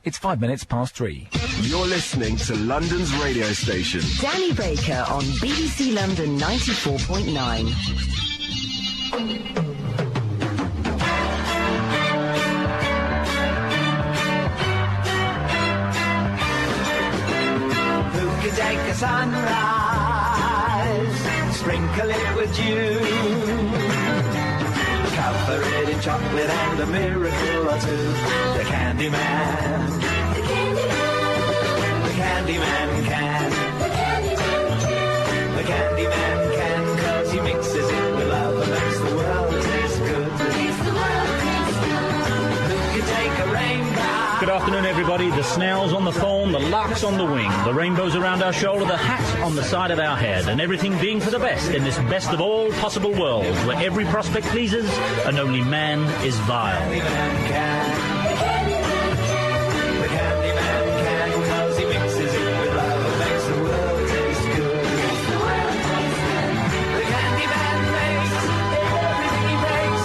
It's 5 minutes past 3. You're listening to London's radio station. Danny Baker on BBC London 94.9. Who could take a sunrise, sprinkle it with dew, cover it in chocolate and a miracle or two? The Candyman. The Candyman. The Candyman can. The Candyman can. The Candyman can, 'cause he mixes it with love and makes the world taste good. Makes the world taste good. Who could take a rainbow? Good afternoon, everybody. The snails on the thorn, the larks on the wing, the rainbows around our shoulder, the hat on the side of our head, and everything being for the best in this best of all possible worlds, where every prospect pleases and only man is vile. The Candyman can. The Candyman can, 'cause he mixes it with love and makes the world taste good. Makes the world taste good. The Candyman makes everything he makes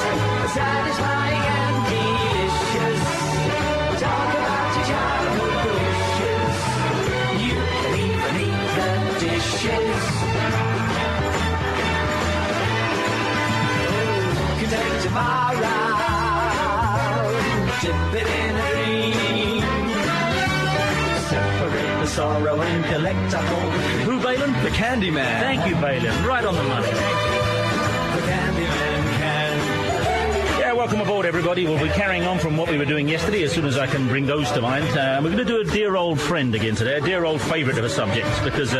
satisfying and delicious. Talk about your childhood wishes. You can even eat the dishes. Can take tomorrow, dip it in a dream, separate the sorrow and collect up all the dreams. Who, Balin? The Candyman. Thank you, Balin. Right on the money. The Candyman can. Yeah, welcome aboard, everybody. We'll be carrying on from what we were doing yesterday as soon as I can bring those to mind. We're going to do a dear old friend again today, a dear old favourite of a subject, because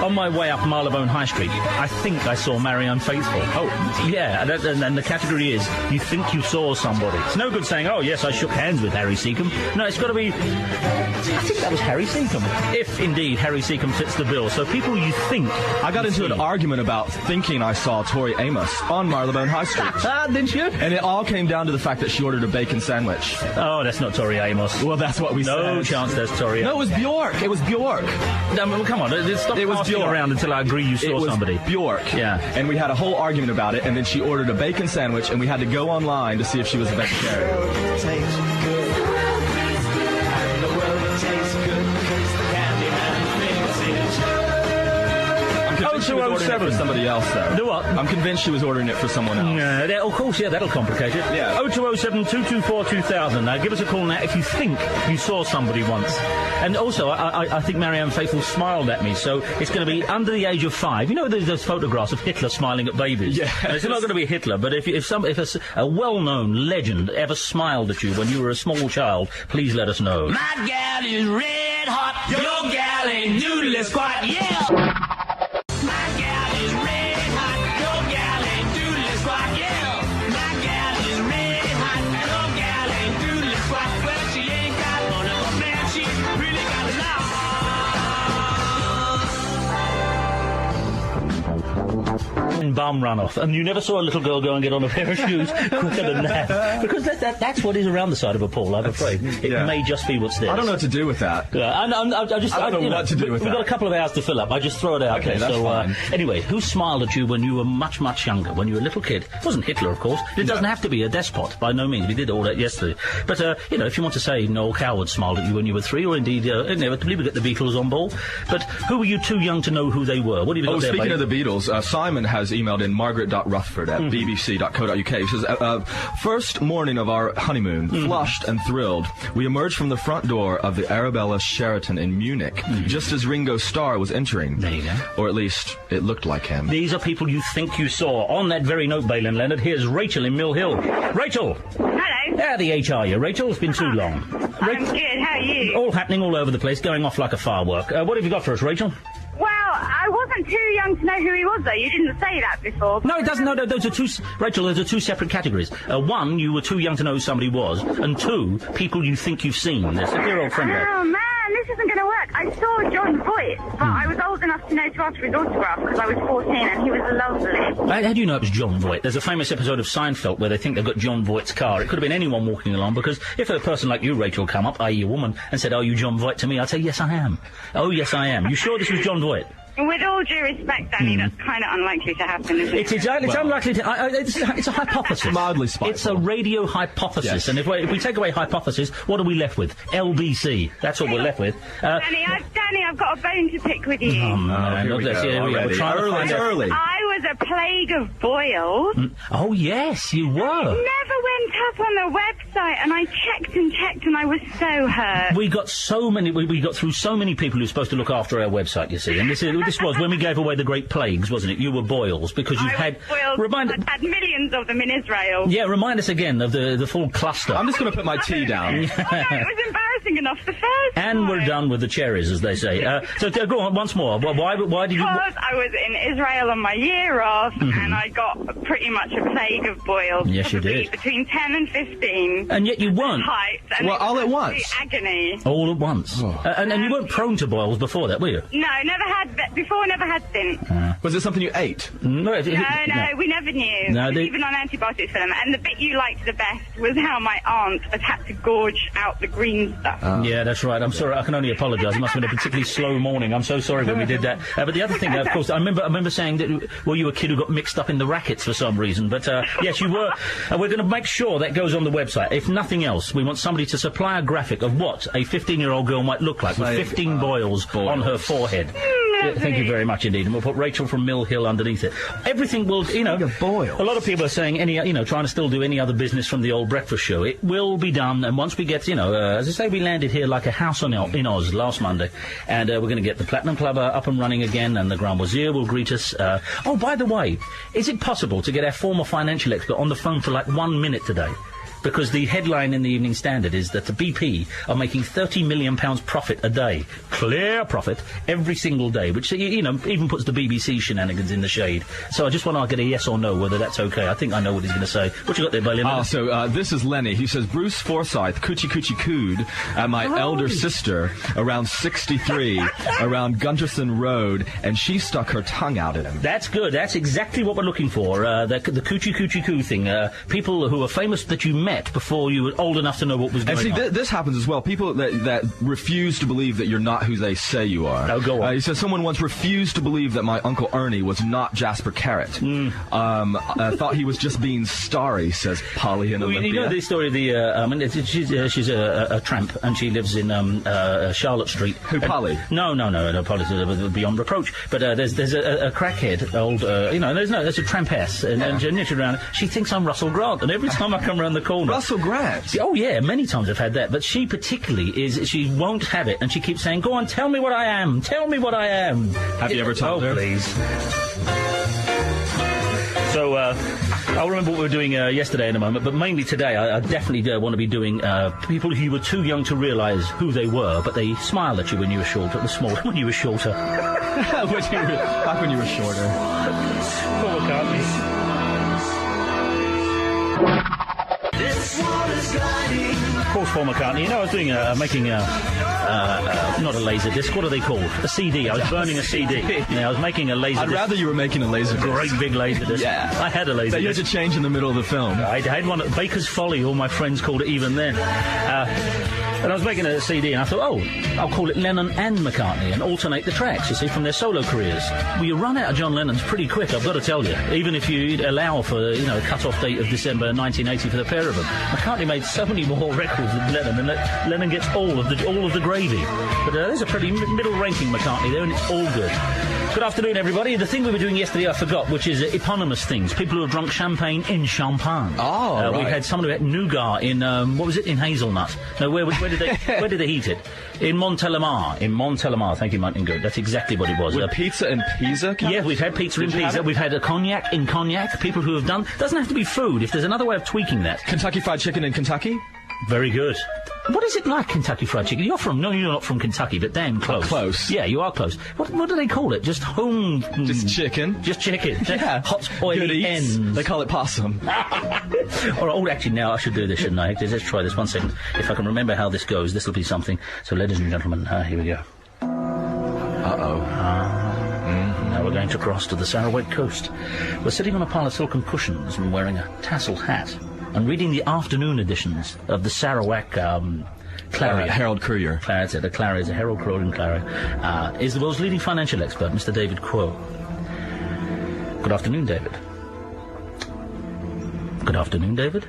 on my way up Marylebone High Street, I think I saw Marianne Faithfull. Oh, yeah, and the category is, you think you saw somebody. It's no good saying, oh, yes, I shook hands with Harry Seacombe. No, it's got to be, I think that was Harry Seacombe, if indeed Harry Seacombe fits the bill. So people you think... I got into an argument about thinking I saw Tori Amos on Marylebone High Street. Didn't you? And it all came down to the fact that she ordered a bacon sandwich. Oh, that's not Tori Amos. Well, that's what we said. No chance that's Tori Amos. No, it was Bjork. It was Bjork. No, well, come on, stop passing around until I agree you saw somebody. Bjork. Yeah. And we had a whole argument about it, and then she ordered a bacon sandwich, and we had to go online to see if she was a vegetarian. The world tastes good. The world tastes good. And the world tastes good because the Candyman thinks it's good. I'm convinced she was ordering it for somebody else, though. Do what? I'm convinced she was ordering it for someone else. Of course, yeah, that'll complicate it. Yeah. 0207 224 2000. Now, give us a call now if you think you saw somebody once. And also, I think Marianne Faithfull smiled at me, so it's going to be under the age of 5. You know, there's those photographs of Hitler smiling at babies. Yeah. It's not going to be Hitler, but if a well-known legend ever smiled at you when you were a small child, please let us know. My gal is red hot. Your gal ain't noodle squat. Yeah. My gal is red hot. Your gal ain't doodle squat. Yeah. My gal is red hot. Your gal ain't doodle squat. Well, she ain't got one of a man. She really got a lot. Bum runoff, and you never saw a little girl go and get on a pair of shoes quicker than that, because that's what is around the side of a pool. I'm afraid it may just be what's there. I don't know what to do with that. Yeah, I don't know what to do with that. We've got a couple of hours to fill up. I just throw it out there. That's fine. Anyway, who smiled at you when you were much, much younger, when you were a little kid? It wasn't Hitler, of course. It doesn't have to be a despot, by no means. We did all that yesterday. But, if you want to say Noel Coward smiled at you when you were 3, or indeed, inevitably we get the Beatles on board. But who were you too young to know who they were? What have you got there, speaking of the Beatles, Simon has emailed in margaret.rufford at bbc.co.uk. He says, first morning of our honeymoon, flushed and thrilled, we emerged from the front door of the Arabella Sheraton in Munich, just as Ringo Starr was entering. There you go. Or at least, it looked like him. These are people you think you saw. On that very note, Balin Leonard, here's Rachel in Mill Hill. Rachel! Hello. How the H are you, Rachel? It's been too long. I'm good, how are you? All happening all over the place, going off like a firework. What have you got for us, Rachel? Well, I wasn't too young to know who he was, though. You didn't say that before. No, it doesn't. No, those are two... Rachel, those are two separate categories. One, you were too young to know who somebody was, and two, people you think you've seen. There's a dear old friend there. Oh, man, this isn't going to work. I saw John Voight, but I was old enough to know to ask for his autograph because I was 14 and he was lovely. How do you know it was John Voight? There's a famous episode of Seinfeld where they think they've got John Voight's car. It could have been anyone walking along, because if a person like you, Rachel, come up, i.e. a woman, and said, "Are you John Voight?" to me, I'd say, "Yes, I am." "Oh, yes, I am." "You sure this was John Voight?" With all due respect, Danny, that's kind of unlikely to happen, isn't it? It's unlikely to... it's a hypothesis. Mildly spiteful. It's a radio hypothesis, Yes. and if we take away hypothesis, what are we left with? LBC. That's what we're left with. Danny, I've got a bone to pick with you. Oh, man. here we go. We're trying to find out. Early. I was a plague of boils. Oh, yes, you were. Never went up on the website, and I checked, and I was so hurt. We got so many... We got through so many people who were supposed to look after our website, you see, and this was when we gave away the Great Plagues, wasn't it? You were boils, because you've had... I've had millions of them in Israel. Yeah, remind us again of the full cluster. I'm just going to put my tea down. Oh, no, it was embarrassing enough the first And time. we're done with the cherries, as they say. So go on, once more. Why did you... Because I was in Israel on my year off, and I got pretty much a plague of boils. Yes, you probably did. Between 10 and 15. And yet you weren't. Heights, and Well, it was all at absolute once. Agony. All at once. And you weren't prone to boils before that, were you? No, never had since. Was it something you ate? No, No, we never knew. No, We they- were even on antibiotics for them. And the bit you liked the best was how my aunt had had to gorge out the green stuff. Yeah, that's right. I'm sorry. I can only apologise. It must have been a particularly slow morning. I'm so sorry when we did that. But the other thing, of course, I remember saying that, you were a kid who got mixed up in the rackets for some reason. But, yes, you were. We're going to make sure that goes on the website. If nothing else, we want somebody to supply a graphic of what a 15-year-old girl might look like with 15 boils on her forehead. Yeah, thank you very much indeed. And we'll put Rachel from Mill Hill underneath it. Everything will, boils. a lot of people are saying trying to still do any other business from the old breakfast show. It will be done, and once we get, as I say, we landed here like a house in Oz last Monday, and we're going to get the Platinum Club up and running again, and the Grand Wazir will greet us. Oh, by the way, is it possible to get our former financial expert on the phone for like 1 minute today? Because the headline in the Evening Standard is that the BP are making £30 million profit a day. Clear profit every single day, which, even puts the BBC shenanigans in the shade. So I just want to get a yes or no, whether that's okay. I think I know what he's going to say. What you got there, Bailey? So this is Lenny. He says, Bruce Forsyth, coochie coochie cooed at my elder sister around 63, around Gunterson Road, and she stuck her tongue out at him. That's good. That's exactly what we're looking for. The coochie coochie coo thing. People who are famous that you met before you were old enough to know what was going And see, on. this happens as well. People that refuse to believe that you're not who they say you are. Oh, go on. He says, someone once refused to believe that my Uncle Ernie was not Jasper Carrot. Thought he was just being starry, says Polly in Olympia. You know the story of the... she's a tramp, and she lives in Charlotte Street. Who, Polly? No, Polly's beyond reproach. But there's a crackhead, there's a trampess, and she's around. She thinks I'm Russell Grant, and every time I come around the corner... Russell Grant? Oh, yeah, many times I've had that. But she particularly she won't have it, and she keeps saying, go on, tell me what I am, tell me what I am. Have you ever told her? Please. So, I'll remember what we were doing yesterday in a moment, but mainly today I definitely want to be doing people who were too young to realise who they were, but they smiled at you when you were shorter, when you were shorter. Back when you were shorter. Paul McCartney. Of course, Paul McCartney. I was doing making not a laser disc. What are they called? A CD. I was burning a CD. Yeah, I was making a laser I'd disc. rather you were making a laser disc. Great big laser disc. Yeah. I had a laser That you had disc. to change in the middle of the film. I had one at Baker's Folly, all my friends called it even then. And I was making a CD, and I thought, I'll call it Lennon and McCartney and alternate the tracks, you see, from their solo careers. Well, you run out of John Lennon's pretty quick, I've got to tell you. Even if you allow for, a cut-off date of December 1980 for the pair of them. McCartney made so many more records than Lennon, and Lennon gets all of the gravy. But there's a pretty middle-ranking McCartney there, and it's all good. Good afternoon, everybody. The thing we were doing yesterday I forgot, which is eponymous things. People who have drunk champagne in champagne. Oh, We right. had someone who had nougat in, in Hazelnut. No, where did they heat it? In Montelimar. In Montelimar. Thank you, Martin Good. That's exactly what it was. With pizza and Pisa? Yeah, we've had pizza and Did you have pizza. it? We've had a cognac in cognac. People who have done... Doesn't have to be food. If there's another way of tweaking that. Kentucky Fried Chicken in Kentucky? Very good. What is it like, Kentucky Fried Chicken? You're not from Kentucky, but damn close. Close. Yeah, you are close. What do they call it? Just home... Just chicken. Just chicken. Yeah. Hot, Good oily eats. ends. They call it possum. Actually, now I should do this, shouldn't I? Let's try this 1 second. If I can remember how this goes, this will be something. So, ladies and gentlemen, here we go. Uh-oh. Now we're going to cross to the Sarawak coast. We're sitting on a pile of silken cushions and wearing a tassel hat and reading the afternoon editions of the Sarawak Clary. Harold Courier. Clary, the Clary is a Harold Courier and Clary. Is the world's leading financial expert, Mr. David Quo. Good afternoon, David. Good afternoon, David.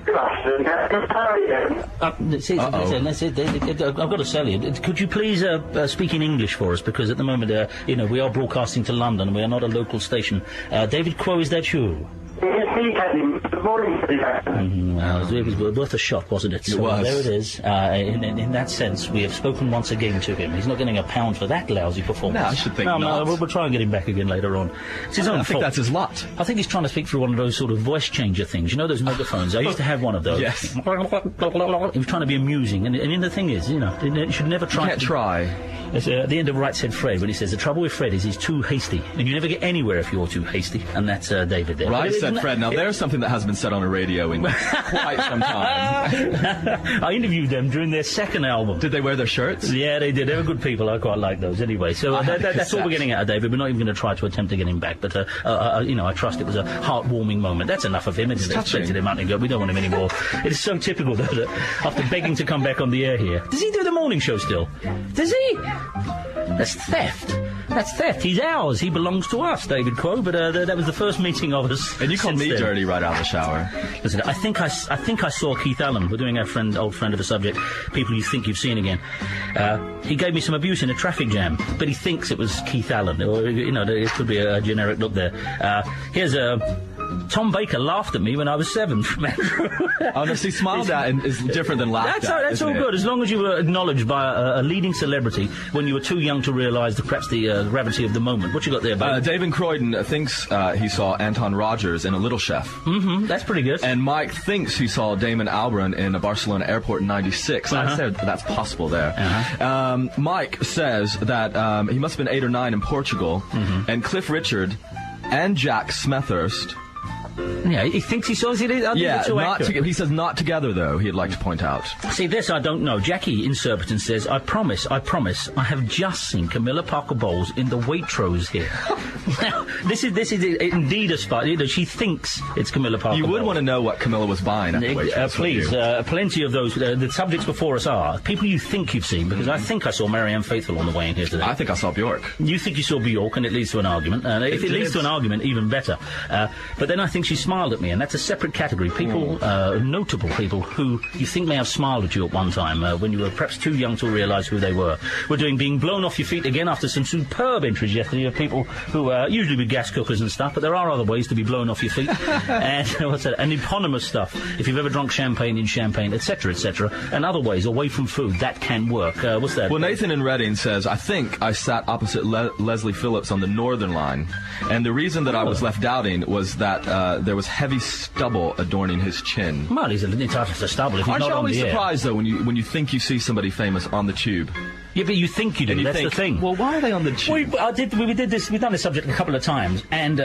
Good afternoon, how are you? Listen, I've got to tell you, could you please speak in English for us, because at the moment, we are broadcasting to London, we are not a local station. David Quo, is that you? Good morning, Well, it was worth a shot, wasn't it? It was. There it is. In that sense, we have spoken once again to him. He's not getting £1 for that lousy performance. No, I should think not. No, we'll try and get him back again later on. It's his own I think fault. that's his lot. I think he's trying to speak through one of those sort of voice changer things. You know those megaphones? I used to have one of those. Yes. He was trying to be amusing, and the thing is, you should never try. You can't try. It's, at the end of Right Said Fred, when he says the trouble with Fred is he's too hasty, and you never get anywhere if you're too hasty, and that's David there. Right Said Fred. Now, there's something that hasn't been said on a radio in quite some time. I interviewed them during their second album. Did they wear their shirts? Yeah, they did. They were good people. I quite like those anyway. So that's all we're getting at David. We're not even going to try to attempt to get him back, but I trust it was a heartwarming moment. That's enough of him. It's expected him out and go. We don't want him anymore. It is so typical though that after begging to come back on the air here, does he do the morning show still? Does he? That's theft. That's theft. He's ours. He belongs to us, David Quo. But that was the first meeting of us. And you called me then. dirty right out of the shower. Listen, I think I saw Keith Allen. We're doing our old friend of the subject, people you think you've seen again. He gave me some abuse in a traffic jam, but he thinks it was Keith Allen. Or, it could be a generic look there. Here's Tom Baker laughed at me when I was 7 from Andrew. Honestly, smiled at and is different than laughed at. That's all good, as long as you were acknowledged by a leading celebrity when you were too young to realise perhaps the gravity of the moment. What you got there, buddy? David Croydon thinks he saw Anton Rogers in A Little Chef. Mm-hmm, that's pretty good. And Mike thinks he saw Damon Albarn in a Barcelona airport in '96. I said that's possible there. Mike says that he must have been 8 or 9 in Portugal, and Cliff Richard and Jack Smethurst. Yeah, he thinks he saw it. He says not together, though, he'd like to point out. See, this I don't know. Jackie in Surbiton says, I promise, I have just seen Camilla Parker Bowles in the Waitrose here. Now, this is indeed a spot. She thinks it's Camilla Parker Bowles. You would want to know what Camilla was buying at the Waitrose. Please, plenty of those. The subjects before us are people you think you've seen, because I think I saw Marianne Faithfull on the way in here today. I think I saw Bjork. You think you saw Bjork, and it leads to an argument. If it leads to an argument, even better. But then I think she smiled at me, and that's a separate category. People, notable people who you think may have smiled at you at one time when you were perhaps too young to realise who they were. We're doing Being Blown Off Your Feet again after some superb entries yesterday of people who usually with gas cookers and stuff, but there are other ways to be blown off your feet. And what's that? And eponymous stuff. If you've ever drunk champagne in Champagne, etc., etc., and other ways away from food, that can work. What's that? Well, Nathan in Reading says, I think I sat opposite Leslie Phillips on the Northern Line, and the reason that I was left doubting was that there was heavy stubble adorning his chin. Well, he's entitled to stubble if he's Aren't not you on always the air. surprised, though, when you think you see somebody famous on the tube? Yeah, but you think you do. That's the thing. Well, why are they on the tube? We did this. We've done this subject a couple of times, and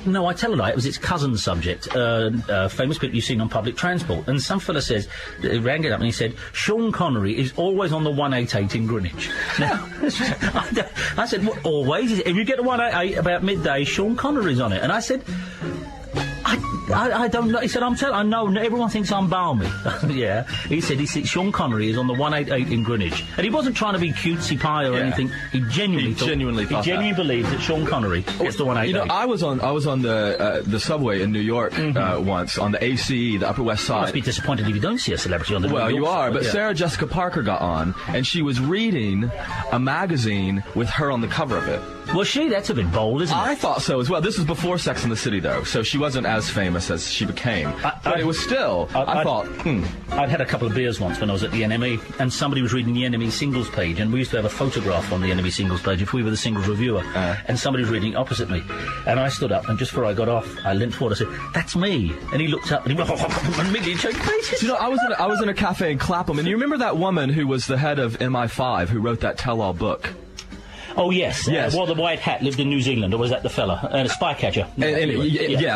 no, I tell a lie. It was its cousin's subject. Famous people you've seen on public transport, and some fella says, rang it up, and he said, Sean Connery is always on the 188 in Greenwich. Now, I said, what, always? He said, if you get to 188 about midday, Sean Connery's on it, and I said, I don't know. He said, I know, everyone thinks I'm balmy. Yeah. He said, Sean Connery is on the 188 in Greenwich. And he wasn't trying to be cutesy pie or anything. He genuinely believed that Sean Connery is the 188. You know, I was on the subway in New York once, on the ACE, the Upper West Side. You must be disappointed if you don't see a celebrity on the New York you are, side, but Sarah Jessica Parker got on, and she was reading a magazine with her on the cover of it. Was she? That's a bit bold, isn't it? I thought so as well. This was before Sex and the City, though, so she wasn't as famous as she became. But it was still, I thought, I'd had a couple of beers once when I was at the NME, and somebody was reading the NME singles page, and we used to have a photograph on the NME singles page if we were the singles reviewer, and somebody was reading opposite me. And I stood up, and just before I got off, I leant forward, I said, that's me. And he looked up, and he went, and immediately changed faces. You know, I was in a cafe in Clapham, and you remember that woman who was the head of MI5 who wrote that tell-all book? Oh, yes. Yes. Well, the white hat lived in New Zealand, or was that the fella? A spy catcher.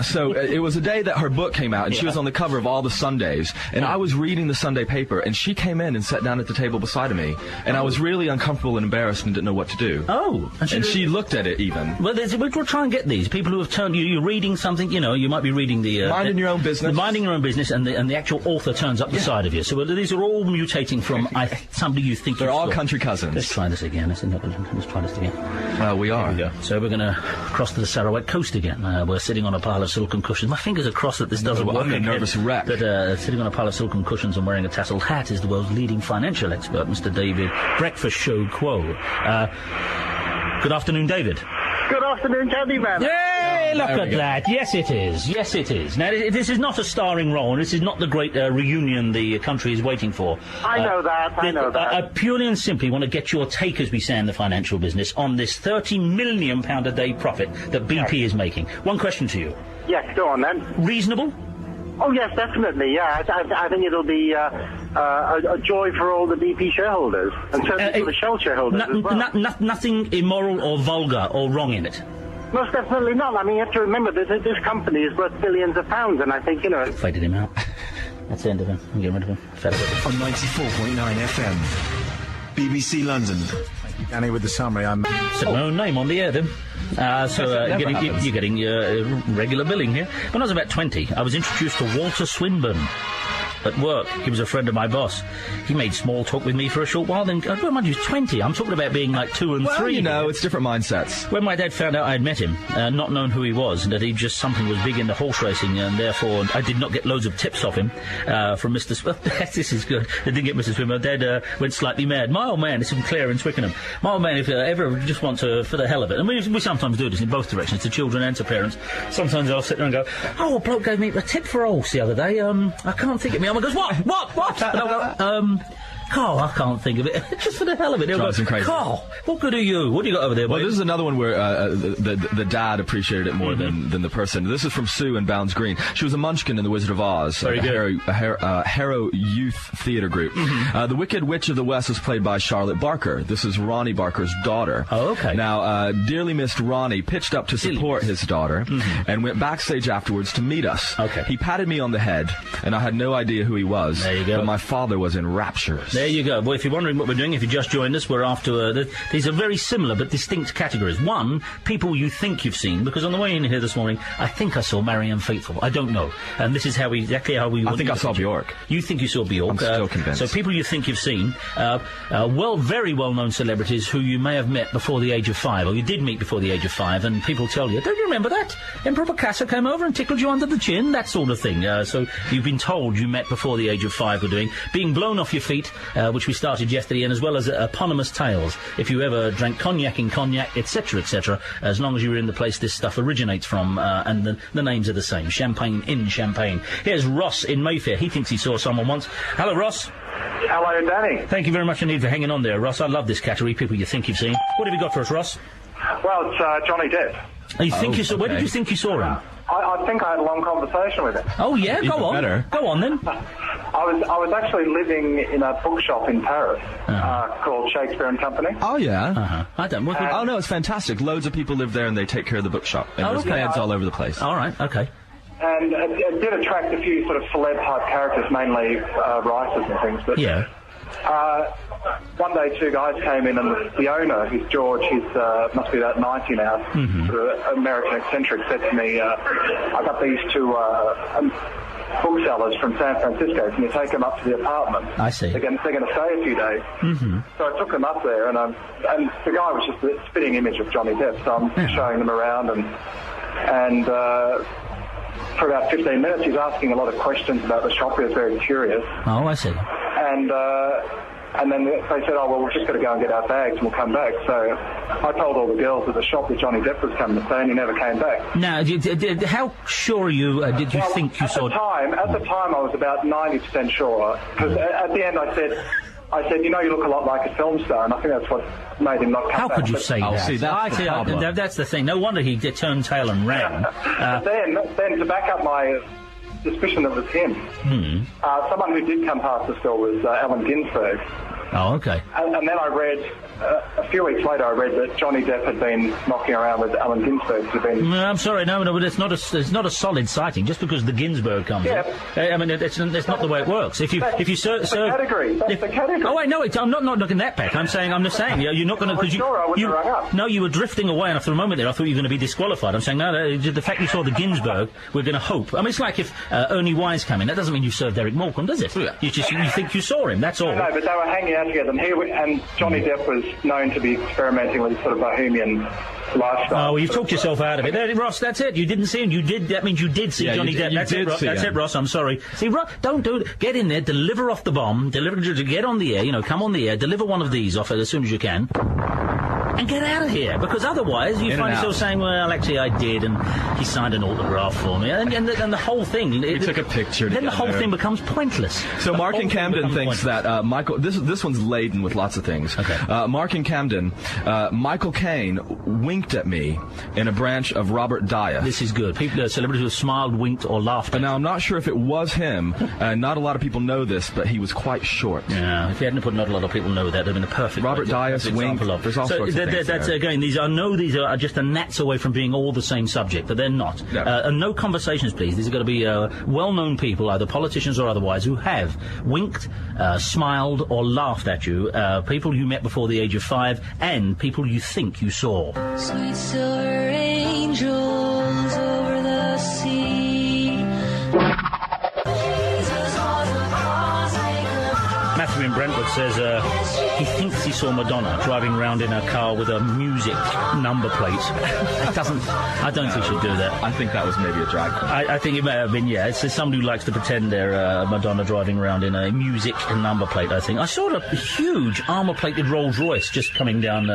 So it was a day that her book came out, and she was on the cover of all the Sundays, and I was reading the Sunday paper, and she came in and sat down at the table beside of me, and I was really uncomfortable and embarrassed and didn't know what to do. Oh. And she looked at it even. Well, we'll try and get these. People who have turned... You're reading something, you know, you might be reading the... Minding your own business. Minding your own business, and the actual author turns up the side of you. So these are all mutating from somebody you think They're all country cousins. Let's try this again. Let's try this again. We are. So we're going to cross to the Sarawak coast again. We're sitting on a pile of silken cushions. My fingers are crossed that this doesn't work. I'm a nervous wreck. But sitting on a pile of silken cushions and wearing a tasseled hat is the world's leading financial expert, Mr. David Breakfast Show Quo. Good afternoon, David. Good afternoon, Candyman. Yay! Look at that. Yes, it is. Yes, it is. Now, this is not a starring role. This is not the great reunion the country is waiting for. I know that. I purely and simply want to get your take, as we say in the financial business, on this £30 million a day profit that BP is making. One question to you. Yes, go on then. Reasonable? Oh, yes, definitely, yeah. I think it'll be a joy for all the BP shareholders, and certainly for the Shell shareholders as well. Nothing immoral or vulgar or wrong in it? Most definitely not. I mean, you have to remember, this company is worth billions of pounds, and I think, you know... Faded him out. That's the end of him. I'm getting rid of him. Fed up with him. On 94.9 FM, BBC London. Danny with the summary. Said my own name on the air then. You're getting regular billing here. When I was about 20, I was introduced to Walter Swinburne at work. He was a friend of my boss. He made small talk with me for a short while, then, well, mind you, 20. I'm talking about being like 2 and 3. You know, it's different mindsets. When my dad found out I had met him, not known who he was, and that he just something was big into horse racing, and therefore I did not get loads of tips off him from Mr. This is good. I didn't get Mr. Swinburne. Dad went slightly mad. My old man, this is from Clare in Twickenham. My old man, if ever just want to, for the hell of it, and we sometimes do this in both directions, to children and to parents. Sometimes I'll sit there and go, oh, a bloke gave me a tip for a horse the other day. I can't think of me. My mum goes, what? And I'll go, Carl, I can't think of it. Just for the hell of it. Drives him crazy. Carl, what good are you? What do you got over there, Well, babe? this is another one where the dad appreciated it more than the person. This is from Sue in Bounds Green. She was a munchkin in The Wizard of Oz, Very good. a Harrow Youth Theatre Group. The Wicked Witch of the West was played by Charlotte Barker. This is Ronnie Barker's daughter. Oh, okay. Now, dearly missed Ronnie pitched up to support his daughter and went backstage afterwards to meet us. Okay. He patted me on the head, and I had no idea who he was. There you go. But my father was in raptures. There you go. Well, if you're wondering what we're doing, if you just joined us, we're after... these are very similar but distinct categories. One, people you think you've seen, because on the way in here this morning, I think I saw Marianne Faithfull. I don't know. And this is exactly how we... I think I saw Bjork. You think you saw Bjork. I'm still convinced. So people you think you've seen, very well-known celebrities who you may have met before the age of 5, or you did meet before the age of 5, and people tell you, don't you remember that? Emperor Picasso came over and tickled you under the chin, that sort of thing. So you've been told you met before the age of 5 we're doing. Being blown off your feet, which we started yesterday, and as well as eponymous tales. If you ever drank cognac in cognac, etc., etc., as long as you were in the place this stuff originates from, and the names are the same. Champagne in Champagne. Here's Ross in Mayfair. He thinks he saw someone once. Hello, Ross. Hello, Danny. Thank you very much indeed for hanging on there, Ross. I love this category, people you think you've seen. What have you got for us, Ross? Well, it's Johnny Depp. You think you saw? Where did you think you saw him? I think I had a long conversation with him. Oh yeah, go on. Better. Go on then. I was actually living in a bookshop in Paris called Shakespeare and Company. Oh, yeah. I don't. Oh, no, it's fantastic. Loads of people live there and they take care of the bookshop. And there's pads all over the place. All right, okay. And it did attract a few sort of celeb-type characters, mainly writers and things. But yeah. One day, 2 guys came in, and the owner, who's George, he's must be about 90 now, sort of American eccentric, said to me, I got these 2 booksellers from San Francisco. Can you take them up to the apartment? I see. They're going to stay a few days. So I took them up there, and the guy was just a spitting image of Johnny Depp, so I'm showing them around, and for about 15 minutes, he's asking a lot of questions about the shop. He was very curious. Oh, I see. And then they said, oh, well, we're just going to go and get our bags and we'll come back. So I told all the girls at the shop that Johnny Depp was coming to stay, and he never came back. Now, how sure are you, did you think you saw... At the time, I was about 90% sure. Because at the end, I said, you know, you look a lot like a film star, and I think that's what made him not come How back. could you say that? See, that's the problem. That's the thing. No wonder he turned tail and ran. Then to back up my suspicion that it was him, someone who did come past the store was Allen Ginsberg. Oh, okay. And then I read, a few weeks later, I read that Johnny Depp had been knocking around with Allen Ginsberg. No, I'm sorry, no, but it's not a solid sighting. Just because the Ginsberg comes in. I mean, it's not the way it works. If you serve... That's the category. That's the category. Oh, I know it. I'm not knocking that back. I'm just saying, you're not going to... I wouldn't have rung up. No, you were drifting away, and after a moment there, I thought you were going to be disqualified. I'm saying, no, the fact you saw the Ginsberg, we're going to hope. I mean, it's like if Ernie Wise came in. That doesn't mean you served Eric Morecambe, does it? Yeah. You think you saw him, that's all. No, but they were hanging out together, and Johnny Depp was known to be experimenting with sort of bohemian lifestyle. Oh, well, you've talked yourself out of it. There, Ross, that's it. You didn't see him. That means you did see Johnny Depp. That's it, Ross. I'm sorry. See, don't do it. Get in there, deliver off the bomb, get on the air, come on the air, deliver one of these off as soon as you can. And get out of here, because otherwise you find yourself saying, well, actually I did, and he signed an autograph for me, and the whole thing... He took a picture Then the whole thing becomes pointless. So Mark in Camden thinks that Michael... This one's laden with lots of things. Okay. Mark in Camden, Michael Caine winked at me in a branch of Robert Dyer. This is good. Celebrities who have smiled, winked, or laughed at. Now, I'm not sure if it was him. Not a lot of people know this, but he was quite short. Yeah, if he hadn't put not a lot of people know that, it would have been a perfect... Robert Dyer's wink. There's all sorts of things. That's again. These are just a gnats away from being all the same subject, but they're not. No. And no conversations, please. These are going to be well-known people, either politicians or otherwise, who have winked, smiled, or laughed at you. People you met before the age of 5, and people you think you saw. Sweet silver angels over the sea. Matthew in Brentwood says he thinks he saw Madonna driving around in her car with a music number plate. I don't think she'd do that. I think that was maybe a drag queen. I think it may have been, yeah. It's somebody who likes to pretend they're Madonna driving around in a music number plate, I think. I saw a huge armour-plated Rolls-Royce just coming down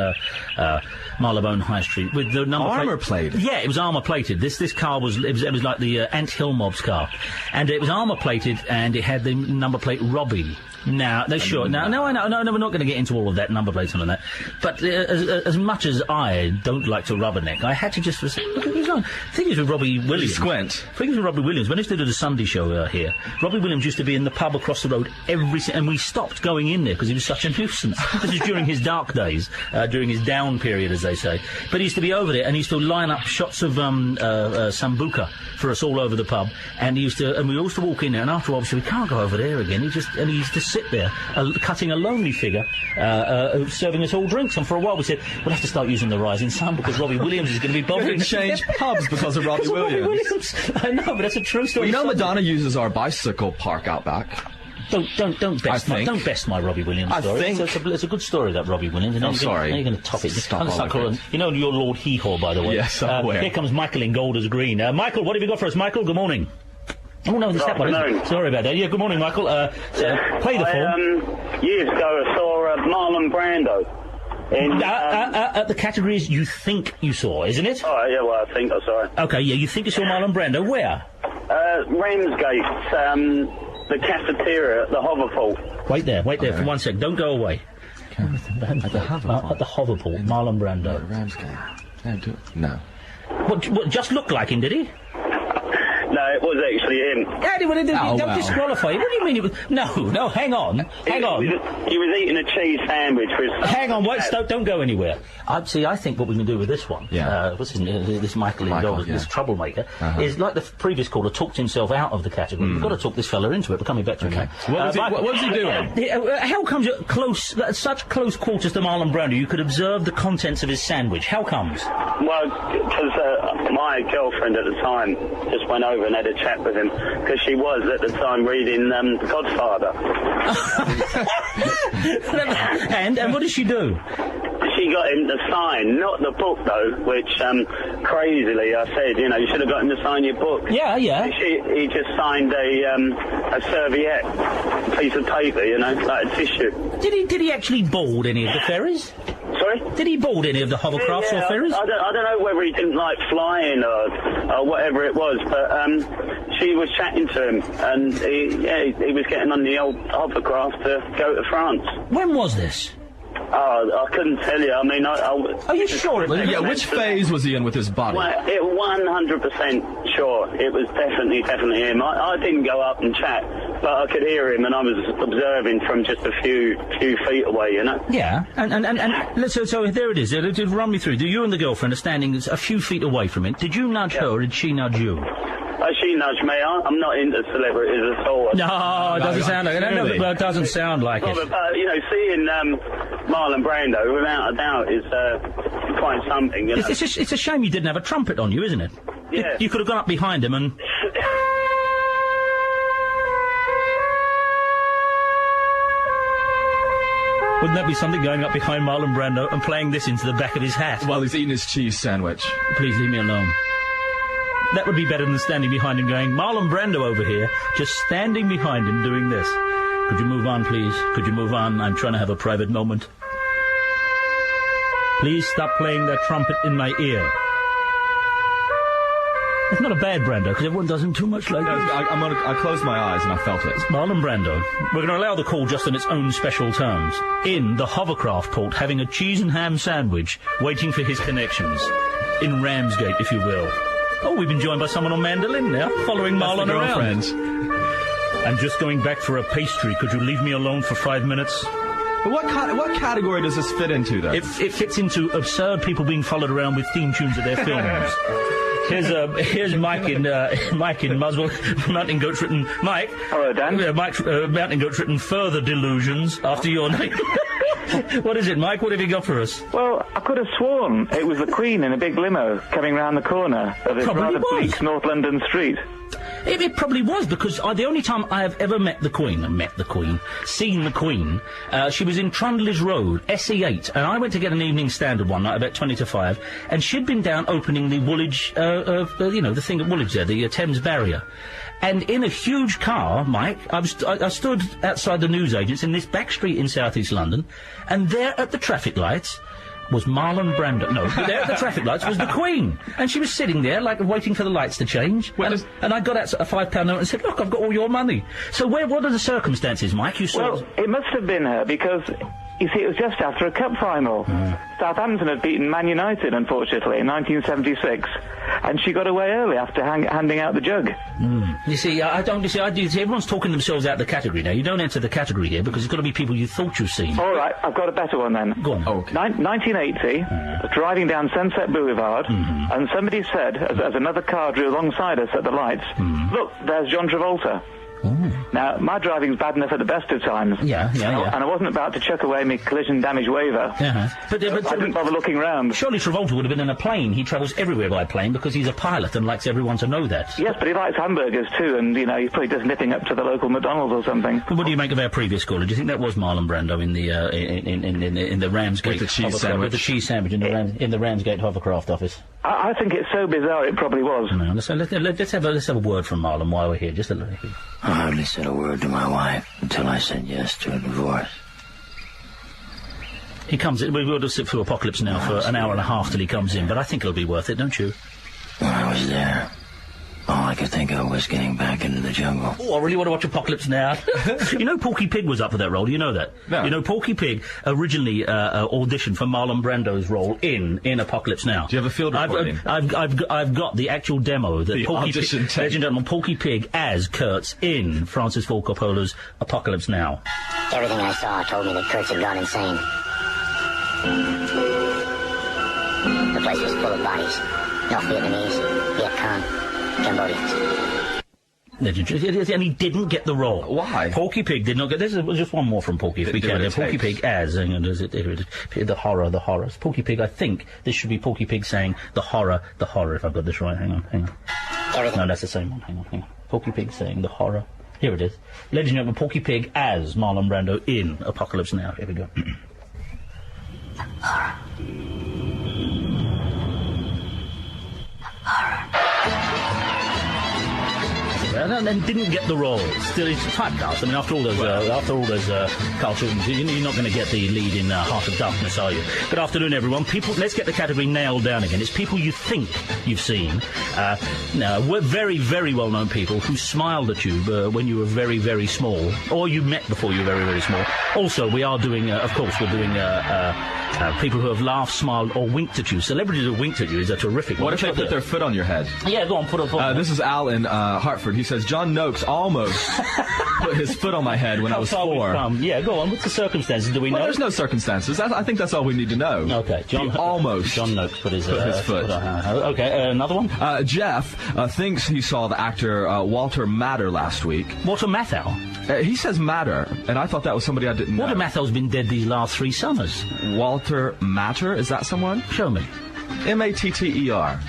Marylebone High Street with the number armour-plated? Yeah, it was armour-plated. This car was like the Ant Hill mob's car. And it was armour-plated, and it had the number plate Robbie. Now, we're not going to get into all of that, number plates and all that. But as much as I don't like to rubberneck, I had to just look at his own. The thing is with Robbie Williams... Squint. The thing is with Robbie Williams, when I used to do the Sunday show here, Robbie Williams used to be in the pub across the road and we stopped going in there because he was such a nuisance. This is during his dark days, during his down period, as they say. But he used to be over there, and he used to line up shots of Sambuca for us all over the pub, and we used to walk in there, and after a while we said, we can't go over there again. He used to sit there, cutting a lonely figure, serving us all drinks. And for a while we said, we'll have to start using the Rising Sun because Robbie Williams is going to be bothering us. Change pubs because of Robbie Williams. I know, but that's a true story. Well, Madonna uses our bicycle park out back. Don't best my Robbie Williams story. It's a good story, that Robbie Williams. I'm sorry. Now you're going to top it. Stop calling, you're Lord Hee-Haw, by the way. Yes, I'm aware. Here comes Michael in Golders Green. Michael, what have you got for us? Michael, good morning. Oh, no, this one, isn't it? Sorry about that. Yeah, good morning, Michael. Play the form. Years ago, I saw Marlon Brando. The category is you think you saw, isn't it? Oh, yeah, well, I think I saw it. Okay, yeah, you think you saw Marlon Brando. Where? Ramsgate, the cafeteria at the Hoverpool. Wait there for 1 sec. Don't go away. At the Hoverpool? At the Hoverpool, Marlon Brando. Ramsgate. No. What, just looked like him, did he? No, it was actually him. Don't disqualify him. What do you mean it was... No, hang on. He was eating a cheese sandwich with... Hang on, wait, don't go anywhere. I think what we can do with this one, what's his name, this Michael Ingold, this troublemaker, is like the previous caller talked himself out of the category. We've got to talk this fella into it. We're coming back to him. What was he doing? How comes at such close quarters to Marlon Brando you could observe the contents of his sandwich? How comes? Well, because my girlfriend at the time just went over and had a chat with him, because she was at the time reading Godfather. and what did she do? She got him to sign, not the book though, which crazily I said, you should have got him to sign your book. Yeah. He just signed a serviette, a piece of paper, like a tissue. Did he actually board any of the ferries? Sorry? Did he board any of the hovercrafts or ferries? I don't know whether he didn't like flying or whatever it was, but she was chatting to him, and he was getting on the old hovercraft to go to France. When was this? Oh, I couldn't tell you. I mean, Are you sure? Yeah, which phase was he in with his body? Well, 100% sure. It was definitely him. I didn't go up and chat, but I could hear him, and I was observing from just a few feet away, you know? Yeah, and so there it is. Run me through. You and the girlfriend are standing a few feet away from it. Did you nudge her, or did she nudge you? She nudged me. I'm not into celebrities at all. No, it doesn't sound like it. Really? Well, it doesn't sound like it. But, you know, seeing Marlon Brando, without a doubt, is quite something, you know? It's a shame you didn't have a trumpet on you, isn't it? Yeah. You could have gone up behind him and... Wouldn't that be something, going up behind Marlon Brando and playing this into the back of his hat? While he's eating his cheese sandwich. Please leave me alone. That would be better than standing behind him going, Marlon Brando over here, just standing behind him doing this. Could you move on, please? Could you move on? I'm trying to have a private moment. Please stop playing that trumpet in my ear. It's not a bad Brando, because everyone does him too much like this. I closed my eyes and I felt it. Marlon Brando. We're going to allow the call just on its own special terms. In the hovercraft port, having a cheese and ham sandwich, waiting for his connections. In Ramsgate, if you will. Oh, we've been joined by someone on mandolin now, following Marlon around. I'm just going back for a pastry. Could you leave me alone for 5 minutes? But what category does this fit into, then? It fits into absurd people being followed around with theme tunes of their films. Here's Mike in Muswell, Mountain Goat's written... Mike. Hello, Dan. Mountain Goat's written further delusions after your name. What is it, Mike? What have you got for us? Well, I could have sworn it was the Queen in a big limo coming round the corner of this rather bleak North London street. It probably was, because the only time I have ever seen the Queen, she was in Trundledge Road, SE8, and I went to get an Evening Standard one night about 20 to 5, and she'd been down opening the Woolwich, the thing at Woolwich there, the Thames Barrier. And in a huge car, Mike, I stood outside the newsagents in this back street in South East London, and there at the traffic lights was Marlon Brando. No, there at the traffic lights was the Queen. And she was sitting there, like, waiting for the lights to change. And I got out a £5 note and said, look, I've got all your money. So what are the circumstances, Mike? You saw... Well, it must have been her, because... You see, it was just after a cup final. Southampton had beaten Man United, unfortunately, in 1976, and she got away early after handing out the jug. You see, everyone's talking themselves out the category now. You don't enter the category here, because it's got to be people you thought you've seen. All right, I've got a better one then. Go on. Okay. 1980, driving down Sunset Boulevard, and somebody said, as another car drew alongside us at the lights, look, there's John Travolta. Ooh. Now, my driving's bad enough at the best of times. Yeah. And I wasn't about to chuck away my collision damage waiver. But I didn't bother looking round. Surely Travolta would have been in a plane. He travels everywhere by plane because he's a pilot and likes everyone to know that. Yes, but he likes hamburgers too, and, you know, he's probably just nipping up to the local McDonald's or something. What do you make of our previous caller? Do you think that was Marlon Brando in the in the Ramsgate with the cheese sandwich? With the cheese sandwich in the Ramsgate hovercraft office? I think it's so bizarre it probably was. No, let's have a word from Marlon while we're here. Just a little. I hardly said a word to my wife until I said yes to a divorce. He comes in. We will just sit through Apocalypse Now for an hour and a half till he comes in, but I think it'll be worth it, don't you? When I was there, all I could think of was getting back into the jungle. Oh, I really want to watch Apocalypse Now. You know Porky Pig was up for that role, you know that? No. You know Porky Pig originally auditioned for Marlon Brando's role in Apocalypse Now. Do you have a field recording? I've got the actual demo that the Porky Pig, ladies and gentlemen, Porky Pig as Kurtz in Francis Ford Coppola's Apocalypse Now. Everything I saw told me that Kurtz had gone insane. The place was full of bodies. North Vietnamese, Viet Cong, Cambodians. And he didn't get the role. Why? Porky Pig did not get... This is just one more from Porky, if we can. Porky Pig as... the horror. Porky Pig, I think this should be Porky Pig saying the horror, if I've got this right. Hang on. No, that's the same one. Hang on. Porky Pig saying the horror. Here it is. Ladies and gentlemen, Porky Pig as Marlon Brando in Apocalypse Now. Here we go. Horror. and didn't get the role. Still, it's typecast. I mean, after all those cartoons, you're not going to get the lead in Heart of Darkness, are you? Good afternoon, everyone. People, let's get the category nailed down again. It's people you think you've seen. We're very, very well-known people who smiled at you when you were very, very small, or you met before you were very, very small. Also, we are doing, of course, we're doing people who have laughed, smiled, or winked at you. Celebrities who winked at you is a terrific one. What if they put their foot on your head? Yeah, go on, put a foot on. This is Al in Hartford. He says, John Noakes almost put his foot on my head when I was 4. Yeah, go on. What's the circumstances? Do we know? There's no circumstances. I think that's all we need to know. Okay, John Noakes put his foot on. Okay, another one? Jeff thinks he saw the actor Walter Matter last week. Walter Matthau? He says Matter, and I thought that was somebody I didn't know. Walter Matthau's been dead these last 3 summers. Walter Matter? Is that someone? Show me. M-A-T-T-E-R.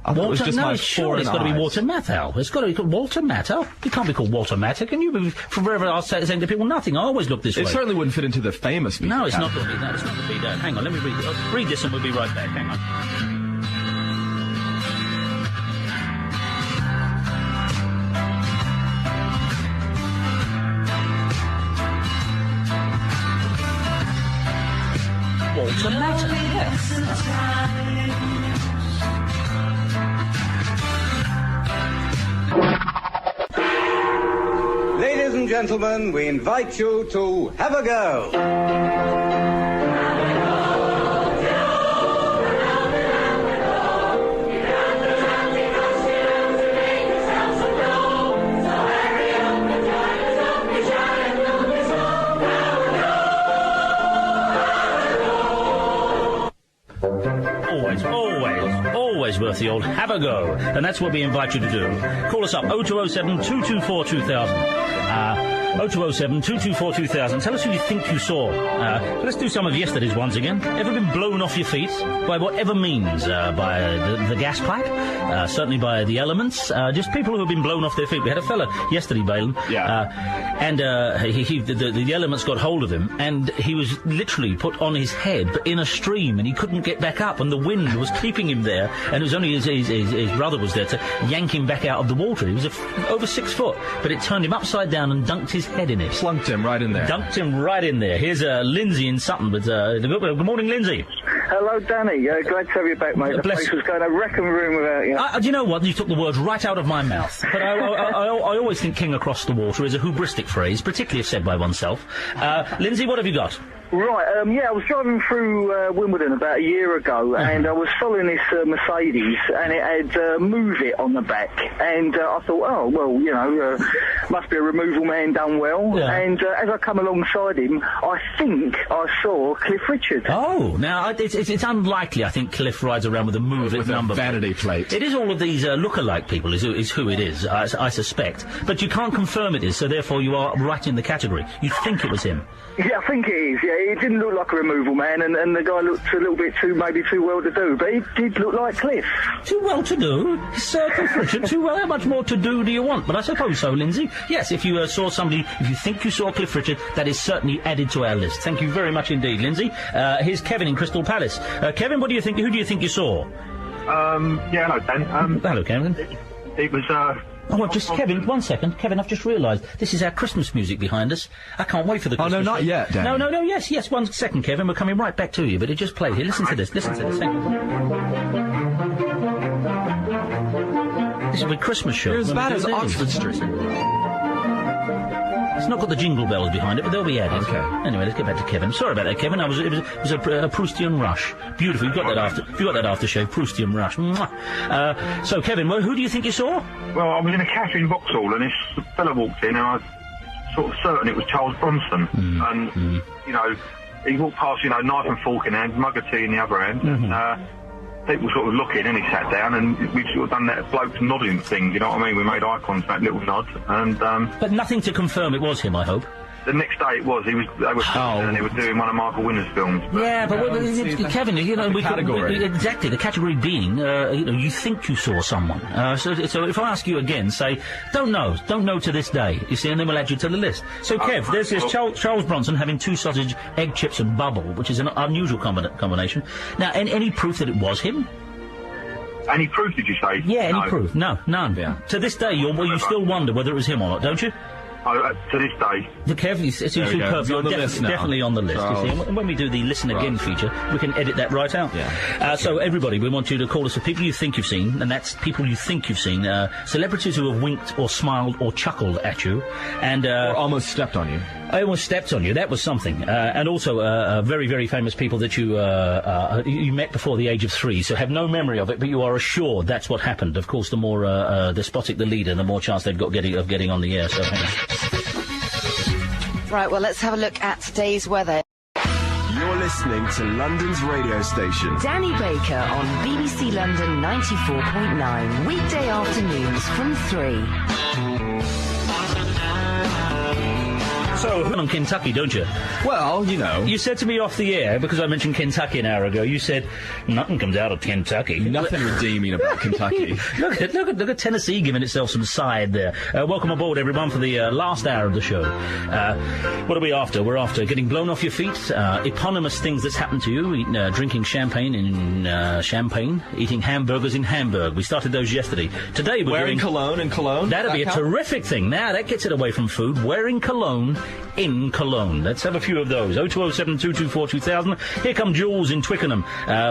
I thought it was just my sure, it's got to be Walter Matthau. It's got to be called Walter Matthau. You can't be called Walter Matter, can you? Forever I'll say to people nothing. I always look this way. It certainly wouldn't fit into the famous people. No, it's not going to be that. It's not going to be that. Hang on, let me read it. Read this and we'll be right back. Hang on. Walter Matter, Ladies and gentlemen, we invite you to have a go. Always worth the old have a go, and that's what we invite you to do. Call us up 0207 224 2000. 0207 224 2000. Tell us who you think you saw. Let's do some of yesterday's ones again. Ever been blown off your feet by whatever means? By the gas pipe? Certainly by the elements? Just people who have been blown off their feet. We had a fella yesterday, Balin. Yeah. And the elements got hold of him, and he was literally put on his head, but in a stream, and he couldn't get back up, and the wind was keeping him there, and it was only his brother was there to yank him back out of the water. He was over 6 foot, but it turned him upside down and dunked his head in it. Plunked him right in there. Dunked him right in there. Here's Lindsay in Sutton. But good morning, Lindsay. Hello, Danny. Glad to have you back, mate. The place was going to wreck and ruin without you. Do you know what? You took the words right out of my mouth. But I always think king across the water is a hubristic phrase, particularly if said by oneself. Lindsay, what have you got? Right, I was driving through Wimbledon about a year ago, and I was following this Mercedes, and it had Move It on the back, and I thought, oh, well, must be a removal man done well, and as I come alongside him, I think I saw Cliff Richard. Oh, now, it's unlikely, I think, Cliff rides around with a Move It number. With a vanity plate. It is all of these look-alike people, is who it is, I suspect, but you can't confirm it is, so therefore you are right in the category. You think it was him. Yeah, I think it is, yeah. It didn't look like a removal man, and the guy looked a little bit maybe too well-to-do, but he did look like Cliff. Too well-to-do? Sir Cliff Richard, too well? How much more to-do do you want? But I suppose so, Lindsay. Yes, if you saw somebody, if you think you saw Cliff Richard, that is certainly added to our list. Thank you very much indeed, Lindsay. Here's Kevin in Crystal Palace. Kevin, who do you think you saw? Yeah, hello, Dan. Hello, Kevin. It was, Oh, just, Kevin, 1 second. Kevin, I've just realised this is our Christmas music behind us. I can't wait for the Christmas Oh, no, not music. yet, Dan. No, yes, 1 second, Kevin. We're coming right back to you, but it just played here. Listen to this. Hang on. This is a Christmas show. You're as bad as Oxford Street. It's not got the jingle bells behind it, but they'll be added. Okay. Anyway, let's get back to Kevin. Sorry about that, Kevin. It was a Proustian rush. Beautiful. You've got that aftershave. Proustian rush. Mwah. So, Kevin, who do you think you saw? well, I was in a cafe in Vauxhall, and this fella walked in, and I was sort of certain it was Charles Bronson. And, you know, he walked past, you know, knife and fork in hand, mug of tea in the other hand, and people sort of looking, and he sat down, and we sort of done that bloke's nodding thing, you know what I mean? We made eye contact, little nod, and... But nothing to confirm it was him, I hope. The next day it was. They were doing one of Michael Winner's films. Yeah, but Kevin, you know, exactly the category being, you know, you think you saw someone. So if I ask you again, say, don't know to this day. You see, and then we'll add you to the list. So, Kev, there's this Charles Bronson having 2 sausage, egg chips, and bubble, which is an unusual combination. Now, any proof that it was him? Any proof, did you say? Yeah, any No. proof? No, none. Yeah. To this day, you still wonder whether it was him or not, don't you? To this day. Look, Kev, it's There we go. superb. It's You're on the list now. definitely on the list. You see. And when we do the listen again feature, we can edit that right out. Yeah. So everybody, we want you to call us for people you think you've seen, and that's people you think you've seen. Celebrities who have winked or smiled or chuckled at you, and or almost stepped on you. I almost stepped on you. That was something. And also very, very famous people that you met before the age of 3, so have no memory of it, but you are assured that's what happened. Of course, the more despotic the leader, the more chance they've got of getting on the air. So. Right, well, let's have a look at today's weather. You're listening to London's radio station. Danny Baker on BBC London 94.9, weekday afternoons from 3. So, on Kentucky, don't you? Well, you know. You said to me off the air, because I mentioned Kentucky an hour ago, you said, nothing comes out of Kentucky. Nothing redeeming about Kentucky. Look at Tennessee giving itself some side there. Welcome aboard, everyone, for the last hour of the show. What are we after? We're after getting blown off your feet, eponymous things that's happened to you, drinking champagne in Champagne, eating hamburgers in Hamburg. We started those yesterday. Today we're wearing cologne in Cologne. That'd be a terrific thing. Now, that gets it away from food. Wearing cologne in Cologne. Let's have a few of those. 02072242000. Here come Jules in Twickenham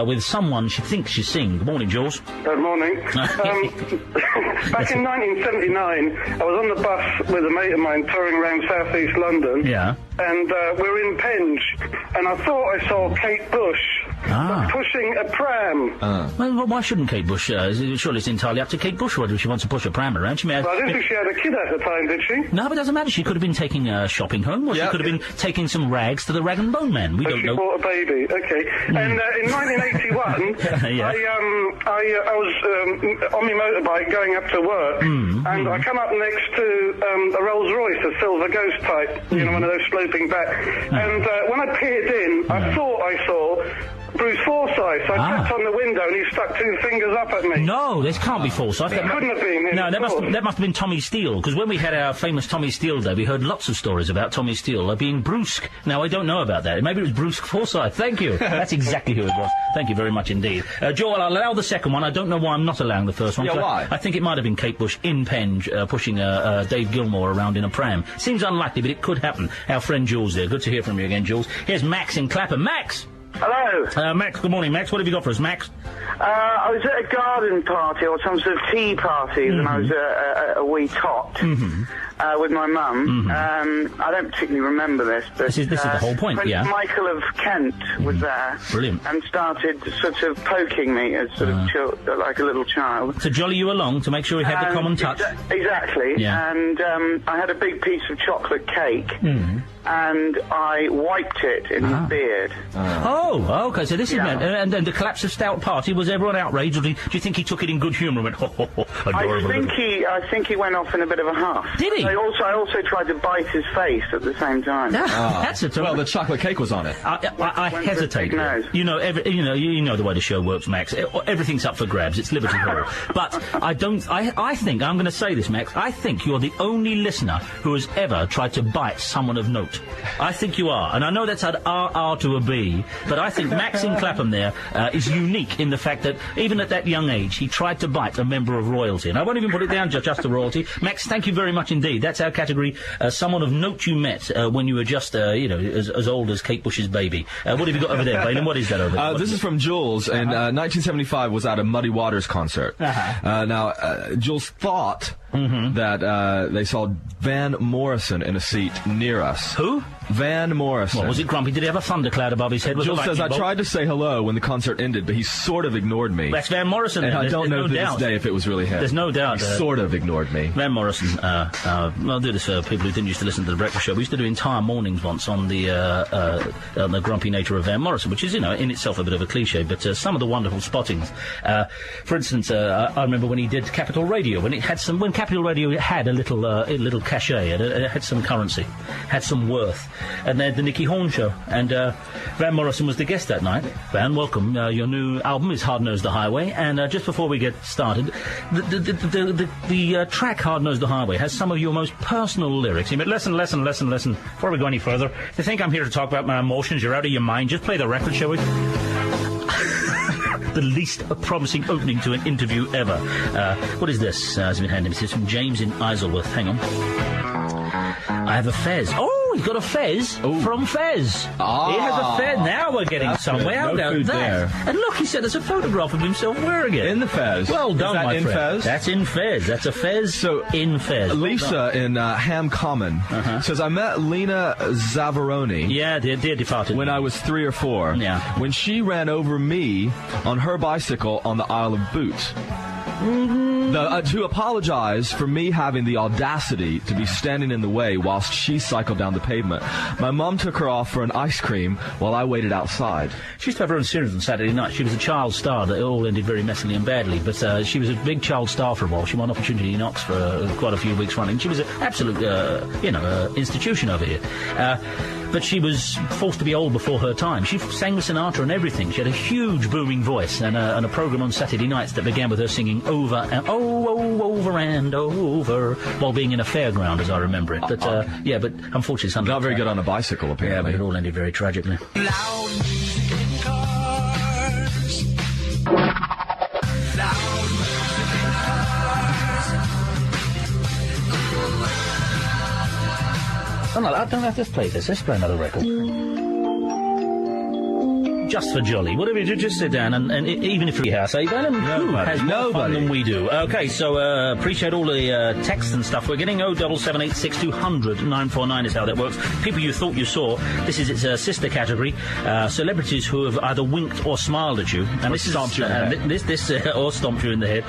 with someone she thinks she's seen. Good morning, Jules. Good morning. Back in 1979, I was on the bus with a mate of mine touring around South East London. Yeah. And we're in Penge, and I thought I saw Kate Bush pushing a pram. Well, why shouldn't Kate Bush? Surely it's entirely up to Kate Bush whether she wants to push a pram around. She may have... Well, I didn't think she had a kid at the time, did she? No, but it doesn't matter. She could have been taking shopping home, or she could have been taking some rags to the Rag and Bone Man. We don't know. She bought a baby. Okay. And in 1981, I was on my motorbike going up to work, and I come up next to a Rolls Royce, a silver ghost type, you know, one of those sloping back. And when I peered in, I thought I saw Bruce Forsyth. I tapped on the window and he stuck 2 fingers up at me. No, this can't be Forsyth. It couldn't have been him. No, that must have been Tommy Steele, because when we had our famous Tommy Steele Day, we heard lots of stories about Tommy Steele being brusque. Now, I don't know about that. Maybe it was Bruce Forsyth. Thank you. That's exactly who it was. Thank you very much indeed. Joel, I'll allow the second one. I don't know why I'm not allowing the first one. Yeah, why? I think it might have been Kate Bush in Penge pushing Dave Gilmore around in a pram. Seems unlikely, but it could happen. Our friend Jules there. Good to hear from you again, Jules. Here's Max in Clapham. Max! Hello. Max, good morning, Max. What have you got for us, Max? I was at a garden party or some sort of tea party when I was a wee tot with my mum. I don't particularly remember this, but this is the whole point. Prince Michael of Kent was there, brilliant, and started sort of poking me as sort of like a little child. To jolly you along, to make sure we have the common touch. Exactly. Yeah. And I had a big piece of chocolate cake. And I wiped it in his beard. Oh, okay, so this is meant... And the collapse of Stout Party, was everyone outraged, or do you think he took it in good humour and went, ho, ho, ho, adorable? I think he went off in a bit of a huff. Did he? I also tried to bite his face at the same time. That's a well, the chocolate cake was on it. I hesitate. You know the way the show works, Max. Everything's up for grabs. It's Liberty Hall. But I think, I'm going to say this, Max, I think you're the only listener who has ever tried to bite someone of note. I think you are, and I know that's an RR to a B, but I think Max in Clapham there is unique in the fact that even at that young age he tried to bite a member of royalty, and I won't even put it down just to royalty. Max, thank you very much indeed. That's our category, someone of note you met when you were just, as old as Kate Bush's baby. What have you got over there, Bailey? What is that over there? This is from Jules, and 1975 was at a Muddy Waters concert. Now, Jules thought that they saw Van Morrison in a seat near us. Who? Van Morrison. What, was it grumpy? Did he have a thundercloud above his head? Jules says, I tried to say hello when the concert ended, but he sort of ignored me. That's Van Morrison. And I don't know no to doubt. this day if it was really him. There's no doubt. He sort of ignored me. Van Morrison. I'll do this for people who didn't used to listen to the breakfast show. We used to do entire mornings once on the grumpy nature of Van Morrison, which is, in itself a bit of a cliche, but some of the wonderful spottings. For instance, I remember when he did Capital Radio, when Capital Radio had a little cachet, it had some currency, had some worth, and they had the Nicky Horn show, and Van Morrison was the guest that night. Van, welcome. Your new album is Hard Nosed the Highway, and just before we get started, the track Hard Nosed the Highway has some of your most personal lyrics. You mean, listen. Before we go any further, if you think I'm here to talk about my emotions, you're out of your mind. Just play the record, shall we? the least promising opening to an interview ever. What is this? Has been handed. This is from James in Isleworth. Hang on. I have a fez. Oh, he's got a fez from Fez. Ah. He has a fez. Now we're getting somewhere. How about that? There. And look, he sent us a photograph of himself wearing it. In the fez. Well done, my friend. Fez? That's in Fez. That's a fez in Fez. Lisa in Ham Common says, I met Lena Zavaroni. Yeah, dear departed. When I was 3 or 4. Yeah. When she ran over me on her bicycle on the Isle of Bute. To apologize for me having the audacity to be standing in the way whilst she cycled down the pavement. My mum took her off for an ice cream while I waited outside. She used to have her own series on Saturday night. She was a child star that all ended very messily and badly, but she was a big child star for a while. She won Opportunity in Ox for quite a few weeks running. She was an absolute, institution over here. But she was forced to be old before her time. She sang with Sinatra and everything. She had a huge booming voice and a programme on Saturday nights that began with her singing over and over and over while being in a fairground, as I remember it. But, but unfortunately something... Not very good on a bicycle, apparently. Yeah, but it all ended very tragically. Loud music in cars. Loud music in cars. Oh, no, I don't have to play this. Let's play another record. Just for jolly. Whatever you do, just sit down and even if you're house, who has more fun than we do? Okay, so appreciate all the texts and stuff. We're getting 07786200949 is how that works. People you thought you saw. This is its sister category. Celebrities who have either winked or smiled at you. And this stomped you in the head. Or stomped you in the head.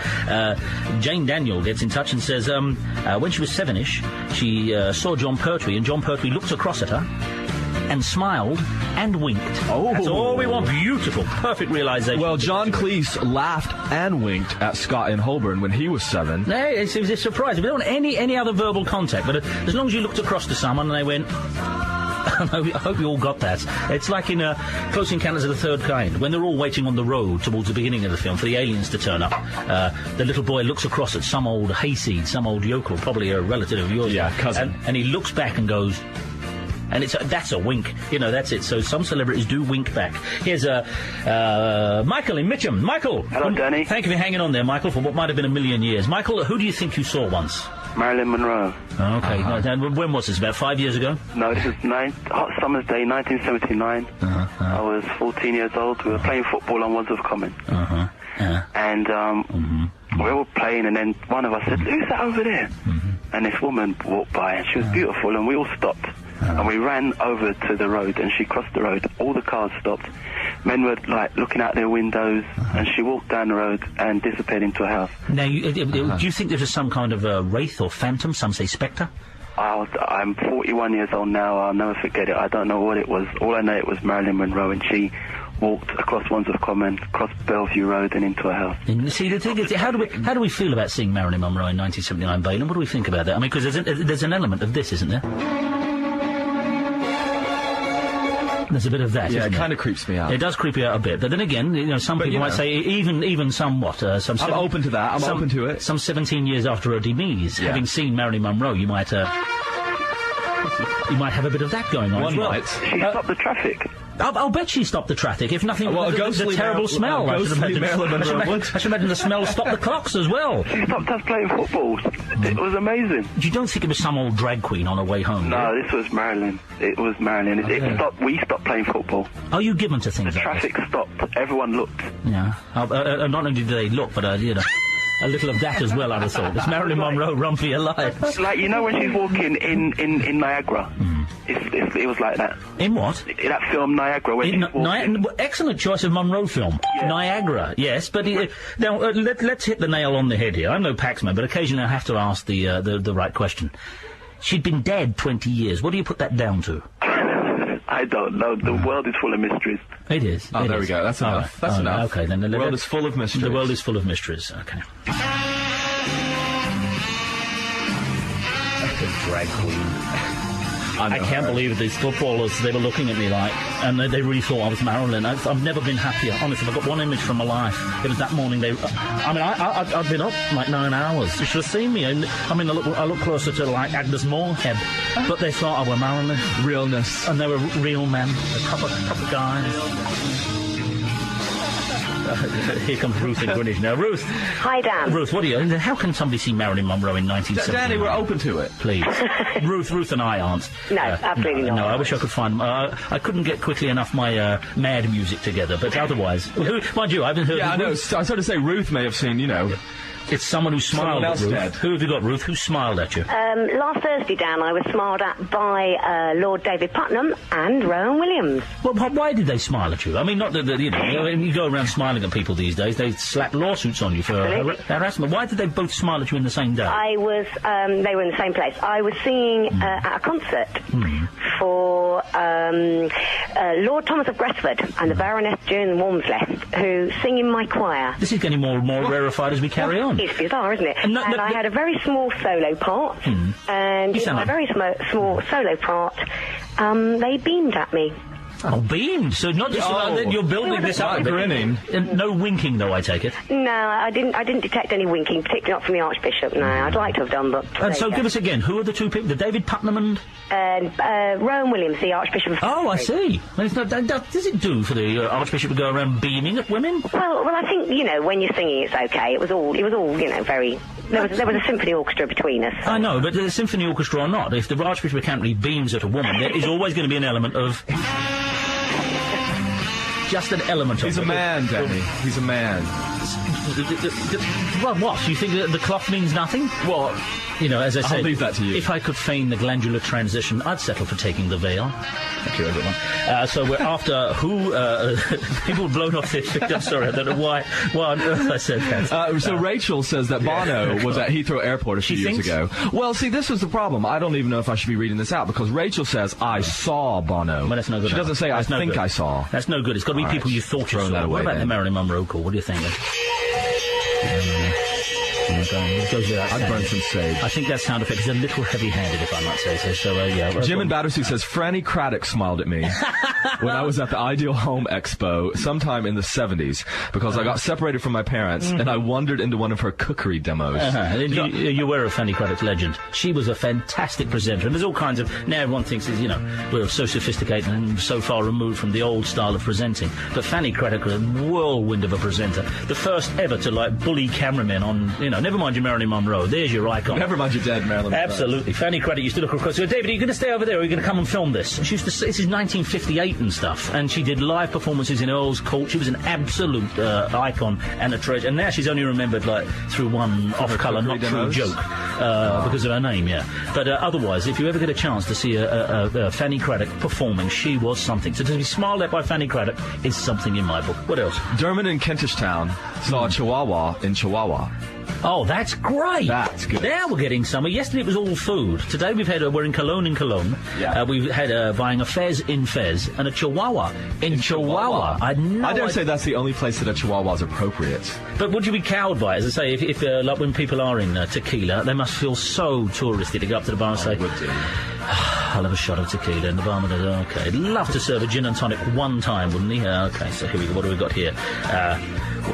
Jane Daniel gets in touch and says when she was 7-ish, she saw John Pertwee, and John Pertwee looked across at her and smiled and winked. Oh. That's all we want. Beautiful. Perfect realisation. Well, John Cleese laughed and winked at Scott in Holborn when he was 7. No, it was a surprise. We don't want any other verbal contact, but as long as you looked across to someone and they went... I hope you all got that. It's like in Close Encounters of the Third Kind, when they're all waiting on the road towards the beginning of the film for the aliens to turn up. The little boy looks across at some old hayseed, some old yokel, probably a relative of yours. Yeah, cousin. And he looks back and goes... And that's a wink. You know, that's it. So some celebrities do wink back. Here's Michael in Mitcham. Michael. Hello, Danny. Thank you for hanging on there, Michael, for what might have been a million years. Michael, who do you think you saw once? Marilyn Monroe. Okay. And when was this? About 5 years ago? No, this is Hot Summer's Day, 1979. I was 14 years old. We were playing football on Wandsworth Common. And we were all playing, and then one of us said, "Who's that over there?" And this woman walked by, and she was beautiful, and we all stopped. And we ran over to the road, and she crossed the road. All the cars stopped. Men were, looking out their windows, and she walked down the road and disappeared into a house. Now, do you think this is some kind of wraith or phantom? Some say spectre? I'm 41 years old now. I'll never forget it. I don't know what it was. All I know, it was Marilyn Monroe, and she walked across Wandsworth Common, across Bellevue Road, and into a house. And see, the thing is, how do we feel about seeing Marilyn Monroe in 1979, Balen? What do we think about that? I mean, because there's an element of this, isn't there? There's a bit of that. Yeah, it kind of creeps me out. It does creep you out a bit, but then again, some people might say even somewhat. I'm open to that. I'm open to it. Some 17 years after her demise, having seen Marilyn Monroe, you might have a bit of that going on. One as well. might. She stopped the traffic. I'll bet she stopped the traffic. If nothing, the terrible smell. I should imagine the smell stopped the clocks as well. She stopped us playing football. It was amazing. You don't think it was some old drag queen on her way home? No, this was Marilyn. It was Marilyn. It stopped. We stopped playing football. Are you given to things the like traffic stopped. Everyone looked. Yeah. Not only did they look, but a little of that as well, I'd have thought. It's Marilyn Monroe, run for your life. Like, when she's walking in Niagara. It was like that. In what? In that film, Niagara. When excellent choice of Monroe film. Yeah. Niagara, yes. But now, let's hit the nail on the head here. I'm no Paxman, but occasionally I have to ask the right question. She'd been dead 20 years. What do you put that down to? I don't know. The world is full of mysteries. It is. Oh, there we go. That's enough. That's enough. Okay, then the world is full of mysteries. The world is full of mysteries. Okay. The drag queen. I can't believe it. These footballers, they were looking at me like, and they really thought I was Marilyn. I've never been happier. Honestly, I've got one image from my life. It was that morning. I've been up like 9 hours. You should have seen me. I look closer to like Agnes Moorehead, but they thought I were Marilyn. Realness. And they were real men, proper guys. Here comes Ruth in Greenwich now. Ruth. Hi, Dan. Ruth, what are you... How can somebody see Marilyn Monroe in 1979? Danny, we're open to it. Please. Ruth and I aren't. No, absolutely not. No, I wish I could find... I couldn't get quickly enough my Mad music together, but otherwise... mind you, I haven't heard... Yeah, I know. I started to say Ruth may have seen, you know... It's someone who smiled at Ruth. Dead. Who have you got, Ruth? Who smiled at you? Last Thursday, Dan, I was smiled at by Lord David Putnam and Rowan Williams. Well, why did they smile at you? I mean, not that, you know, you go around smiling at people these days. They slap lawsuits on you for harassment. Why did they both smile at you in the same day? They were in the same place. I was singing at a concert for Lord Thomas of Gresford and the Baroness June Walmsley, who sing in my choir. This is getting more and more rarefied as we carry on. It's bizarre, isn't it? And I had a very small solo part, and in my very small solo part, they beamed at me. Oh, beamed? So not just you're building this up. Grinning. No winking, though, I take it. No, I didn't detect any winking, particularly not from the Archbishop. No, I'd like to have done, but. And so, give us again. Who are the two people? The David Putnam and Rowan Williams, the Archbishop of Oh, I see. Well, does it do for the Archbishop to go around beaming at women? Well, I think when you're singing, it's okay. It was all very. There was a symphony orchestra between us. I know, but the symphony orchestra or not, if the Archbishop of Canterbury beams at a woman, there is always going to be an element of. Just an element of it. He's a man, Danny. He's a man. Well, what? You think that the cloth means nothing? Well, as I said... I'll leave that to you. If I could feign the glandular transition, I'd settle for taking the veil. Thank you, everyone. So we're after who... people have blown off their feet. I'm sorry, I don't know why on earth I said that. So Rachel says that Bono was at Heathrow Airport a few years ago. Well, see, this was the problem. I don't even know if I should be reading this out, because Rachel says, I saw Bono. Well, that's no good. She doesn't say, I think I saw. That's no good. It's got to be people you thought you saw. What about the Marilyn Monroe call? What do you think? I'd burn some sage. I think that sound effect is a little heavy-handed, if I might say so. So, yeah. Jim in Battersea says, Fanny Cradock smiled at me when I was at the Ideal Home Expo sometime in the 70s, because I got separated from my parents, and I wandered into one of her cookery demos. You're aware of Fanny Cradock's legend. She was a fantastic presenter, and there's all kinds of... Now everyone thinks, we're so sophisticated and so far removed from the old style of presenting. But Fanny Cradock was a whirlwind of a presenter. The first ever to, bully cameramen on, never mind your Marilyn Monroe. There's your icon. Never mind your dead Marilyn Monroe. Absolutely. Fanny Cradock used to look across. So, David, are you going to stay over there, or are you going to come and film this? She used to say, this is 1958 and stuff, and she did live performances in Earl's Court. She was an absolute icon and a treasure. And now she's only remembered, through one off-colour, not true joke, because of her name, yeah. But otherwise, if you ever get a chance to see Fanny Cradock performing, she was something. So to be smiled at by Fanny Cradock is something in my book. What else? Dermot in Kentish Town saw a Chihuahua in Chihuahua. Oh, that's great. That's good. Now we're getting somewhere. Yesterday it was all food. Today we're in Cologne Yeah. We've had buying a Fez in Fez and a Chihuahua in Chihuahua. I dare say that's the only place that a Chihuahua is appropriate. But would you be cowed by it? As I say, if when people are in Tequila, they must feel so touristy to go up to the bar and say, would do. I'll have a shot of tequila, and the barman goes, okay. He'd love to serve a gin and tonic one time, wouldn't he? Okay, so here we go. What do we got here?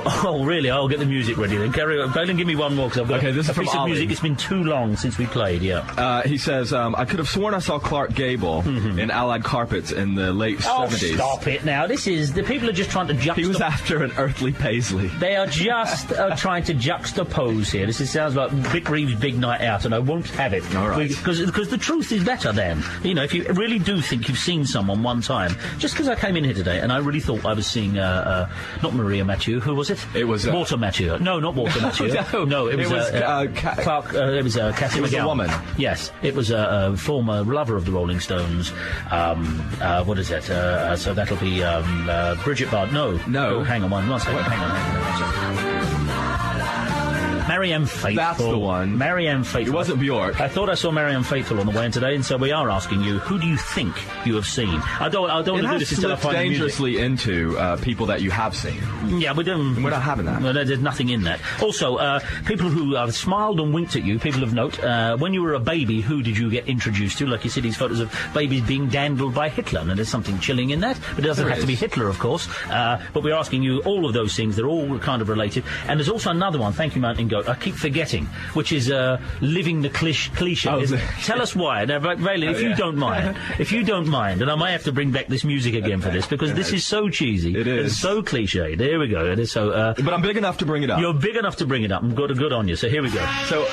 Oh, really? I'll get the music ready then. Carry on. Balen, give me one more, because I've got this is a piece of music. It's been too long since we played, yeah. He says, I could have sworn I saw Clark Gable in Allied Carpets in the late 70s. Oh, stop it now. The people are just trying to juxtapose. He was after an earthly Paisley. They are just trying to juxtapose here. Sounds like Vic Reeves' Big Night Out, and I won't have it. All right. Because the truth is better then. If you really do think you've seen someone one time, just because I came in here today and I really thought I was seeing, not Maria Mathieu, who was it? It was... Walter Mathieu. No, not Walter Mathieu. No, it was Clark, it was Cassie McGowan. It was a woman. Yes, it was a former lover of the Rolling Stones. What is it? So that'll be Bridget Bard. No. Oh, hang on one second. Hang on. Marianne Faithfull. That's the one. Marianne Faithfull. It wasn't Bjork. I thought I saw Marianne Faithfull on the way in today, and so we are asking you, who do you think you have seen? I don't want to do this until I find dangerously into people that you have seen. Yeah, we're not having that. Well, there's nothing in that. Also, people who have smiled and winked at you, people of note, when you were a baby, who did you get introduced to? Like you see these photos of babies being dandled by Hitler, and there's something chilling in that, but it doesn't have to be Hitler, of course. But we're asking you all of those things. They're all kind of related. And there's also another one. Thank you, Mountain anecdote I keep forgetting, which is living the cliche. Tell us why. Now, Valen, if you don't mind, and I might have to bring back this music again for this, because this is so cheesy. It is. It's so cliche. There we go. It is so... but I'm big enough to bring it up. You're big enough to bring it up. I'm good on you. So here we go. So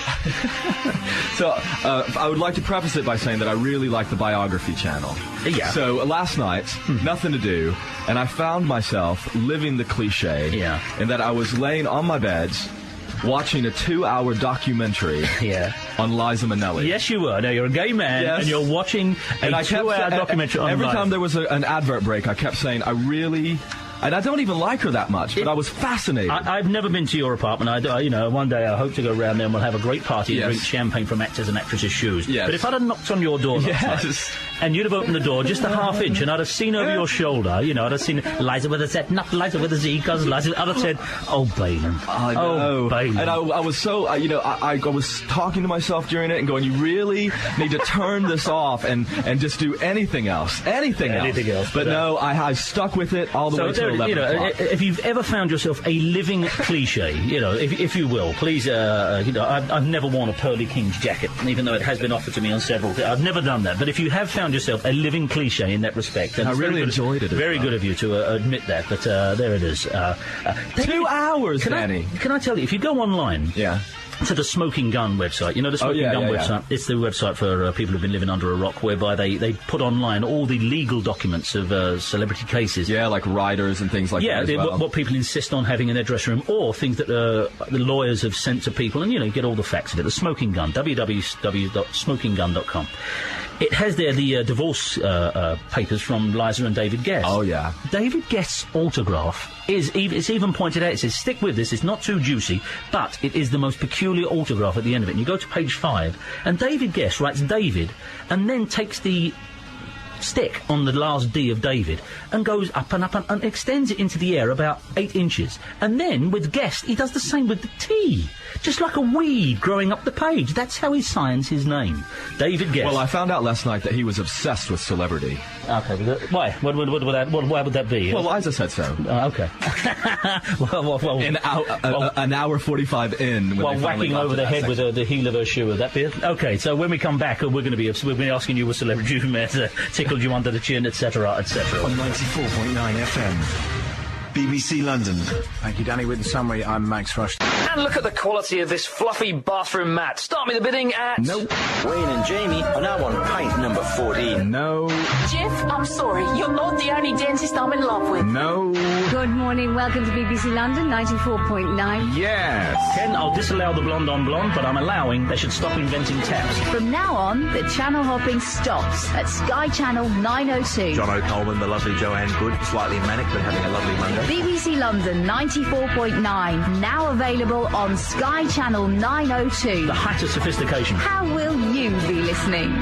I would like to preface it by saying that I really like the biography channel. Yeah. So last night, nothing to do, and I found myself living the cliche. Yeah. In that I was laying on my bed, watching a 2-hour documentary. On Liza Minnelli. Yes, you were. Now you're a gay man, and you're watching a 2-hour documentary on Every Liza. time there was an advert break, I kept saying, and I don't even like her that much, but I was fascinated. I've never been to your apartment. One day I hope to go round there and we'll have a great party and drink champagne from actors and actresses' shoes. Yes. But if I'd have knocked on your door last night, and you'd have opened the door just a half inch, and I'd have seen over your shoulder, I'd have seen Liza with a Z, not Liza with a Z, because Liza, I'd have said, oh, Balen. I know. Oh, Balen. And I was so, I was talking to myself during it and going, you really need to turn this off and just do anything else. Anything else. But no, I stuck with it all the way to 11 o'clock. If you've ever found yourself a living cliche, if you will, please, I've never worn a Pearly King's jacket, even though it has been offered to me on several. I've never done that. But if you have found yourself a living cliche in that respect, and I really enjoyed it. Very good of you to admit that. But there it is. 2 hours, Danny. Can I tell you, if you go online, to the Smoking Gun website. The Smoking Gun website? Yeah. It's the website for people who've been living under a rock, whereby they put online all the legal documents of celebrity cases. Yeah, like writers and things like that as well. What people insist on having in their dressing room, or things that the lawyers have sent to people, and, you get all the facts of it. The Smoking Gun, www.smokinggun.com. It has there the divorce papers from Liza and David Guest. Oh, yeah. David Guest's autograph it's even pointed out, it says, stick with this, it's not too juicy, but it is the most peculiar autograph at the end of it. And you go to page 5, and David Guest writes David, and then takes the stick on the last D of David and goes up and extends it into the air about 8 inches. And then, with Guest, he does the same with the T. Just like a weed growing up the page. That's how he signs his name. David Guest. Well, I found out last night that he was obsessed with celebrity. Okay, why? Why would that be? Well, Liza said so. Okay. well, an hour 45 in. While whacking over the head with the heel of her shoe, would that be it? Okay, so when we come back, we'll be asking you what celebrity you met, tickled you under the chin, etc., etc. On 94.9 FM. BBC London. Thank you, Danny. With the summary, I'm Max Rush. And look at the quality of this fluffy bathroom mat. Start me the bidding at... Nope. Wayne and Jamie are now on pint number 14. No. Jeff, I'm sorry. You're not the only dentist I'm in love with. No. Good morning. Welcome to BBC London, 94.9. Yes. Ken, I'll disallow the blonde on blonde, but I'm allowing they should stop inventing taps. From now on, the channel hopping stops at Sky Channel 902. John O'Coleman, the lovely Joanne Good, slightly manic but having a lovely Monday. BBC London 94.9, now available on Sky Channel 902. The height of sophistication. How will you be listening?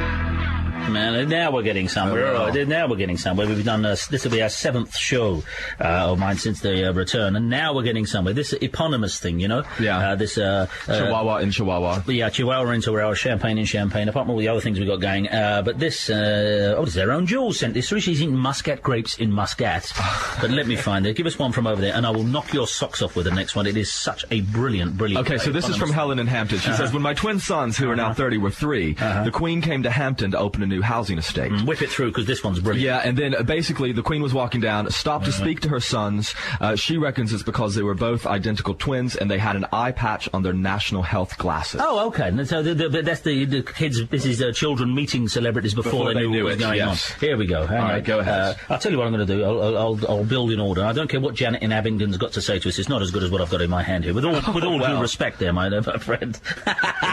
Man, now we're getting somewhere. Oh, wow. Now we're getting somewhere. We've done this will be our 7th show of mine since the return, and now we're getting somewhere. This eponymous thing, Yeah. Chihuahua in Chihuahua. Yeah, Chihuahua in Chihuahua, Champagne in Champagne. Apart from all the other things we've got going, but this it's their own Jules sent this through. She's eating Muscat grapes in Muscat. But let me find it. Give us one from over there, and I will knock your socks off with the next one. It is such a brilliant. Okay, so this is from Helen in Hampton. She says, when my twin sons, who are now 30, were 3, the Queen came to Hampton to open a new housing estate. Whip it through, because this one's brilliant. Yeah, and then basically the Queen was walking down, stopped to speak to her sons. She reckons it's because they were both identical twins and they had an eye patch on their national health glasses. Oh, okay. So that's the kids, this is children meeting celebrities before they knew what was going on. Here we go. All right, go ahead. I'll tell you what I'm going to do. I'll build in order. I don't care what Janet in Abingdon's got to say to us. It's not as good as what I've got in my hand here. With all due respect there, my friend.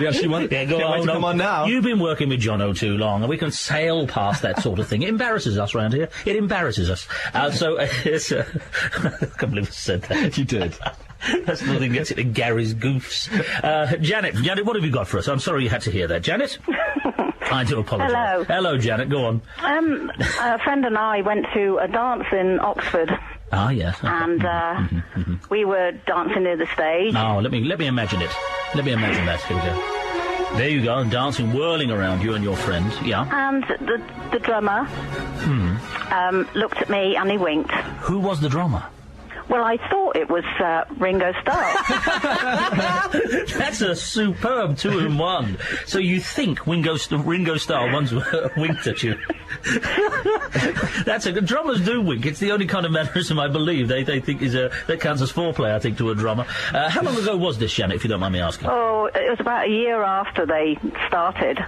Yeah, she wants to come on now. You've been working with Jono too long, and we can sail past that sort of thing. It embarrasses us round here. It embarrasses us. It's I can't believe I said that. You did. That's nothing gets it to Gary's goofs. Janet, what have you got for us? I'm sorry you had to hear that. Janet? I do apologise. Hello, Janet, go on. A friend and I went to a dance in Oxford. Ah, yes. Okay. And we were dancing near the stage. Oh, let me imagine it. Let me imagine that. Here we go. There you go, dancing, whirling around you and your friend, yeah. And the drummer looked at me and he winked. Who was the drummer? Well, I thought it was Ringo Starr. That's a superb 2-in-1. So you think Ringo Starr once winked at you? That's drummers do wink. It's the only kind of mannerism I believe they think that counts as foreplay, I think, to a drummer. How long ago was this, Janet, if you don't mind me asking? Oh, it was about a year after they started.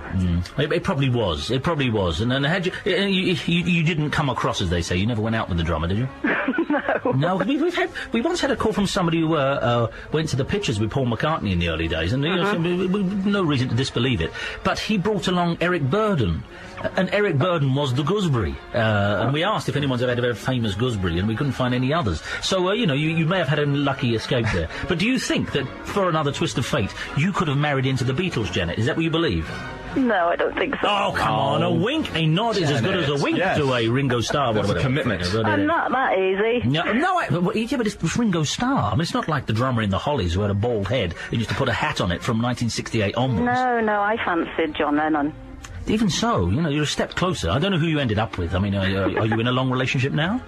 It probably was. It probably was. And then had you didn't come across, as they say. You never went out with the drummer, did you? No. We once had a call from somebody who went to the Pictures with Paul McCartney in the early days, and no reason to disbelieve it. But he brought along Eric Burdon. And Eric Burdon was the gooseberry. And we asked if anyone's ever had a very famous gooseberry, and we couldn't find any others. So, you may have had a lucky escape there. But do you think that, for another twist of fate, you could have married into the Beatles, Janet? Is that what you believe? No, I don't think so. Oh, come on. A wink, a nod is as good as a wink to a Ringo Starr. That's a commitment. I'm not that easy. But it's Ringo Starr. I mean, it's not like the drummer in the Hollies who had a bald head and used to put a hat on it from 1968 onwards. No, I fancied John Lennon. Even so, you're a step closer. I don't know who you ended up with. I mean, are you in a long relationship now?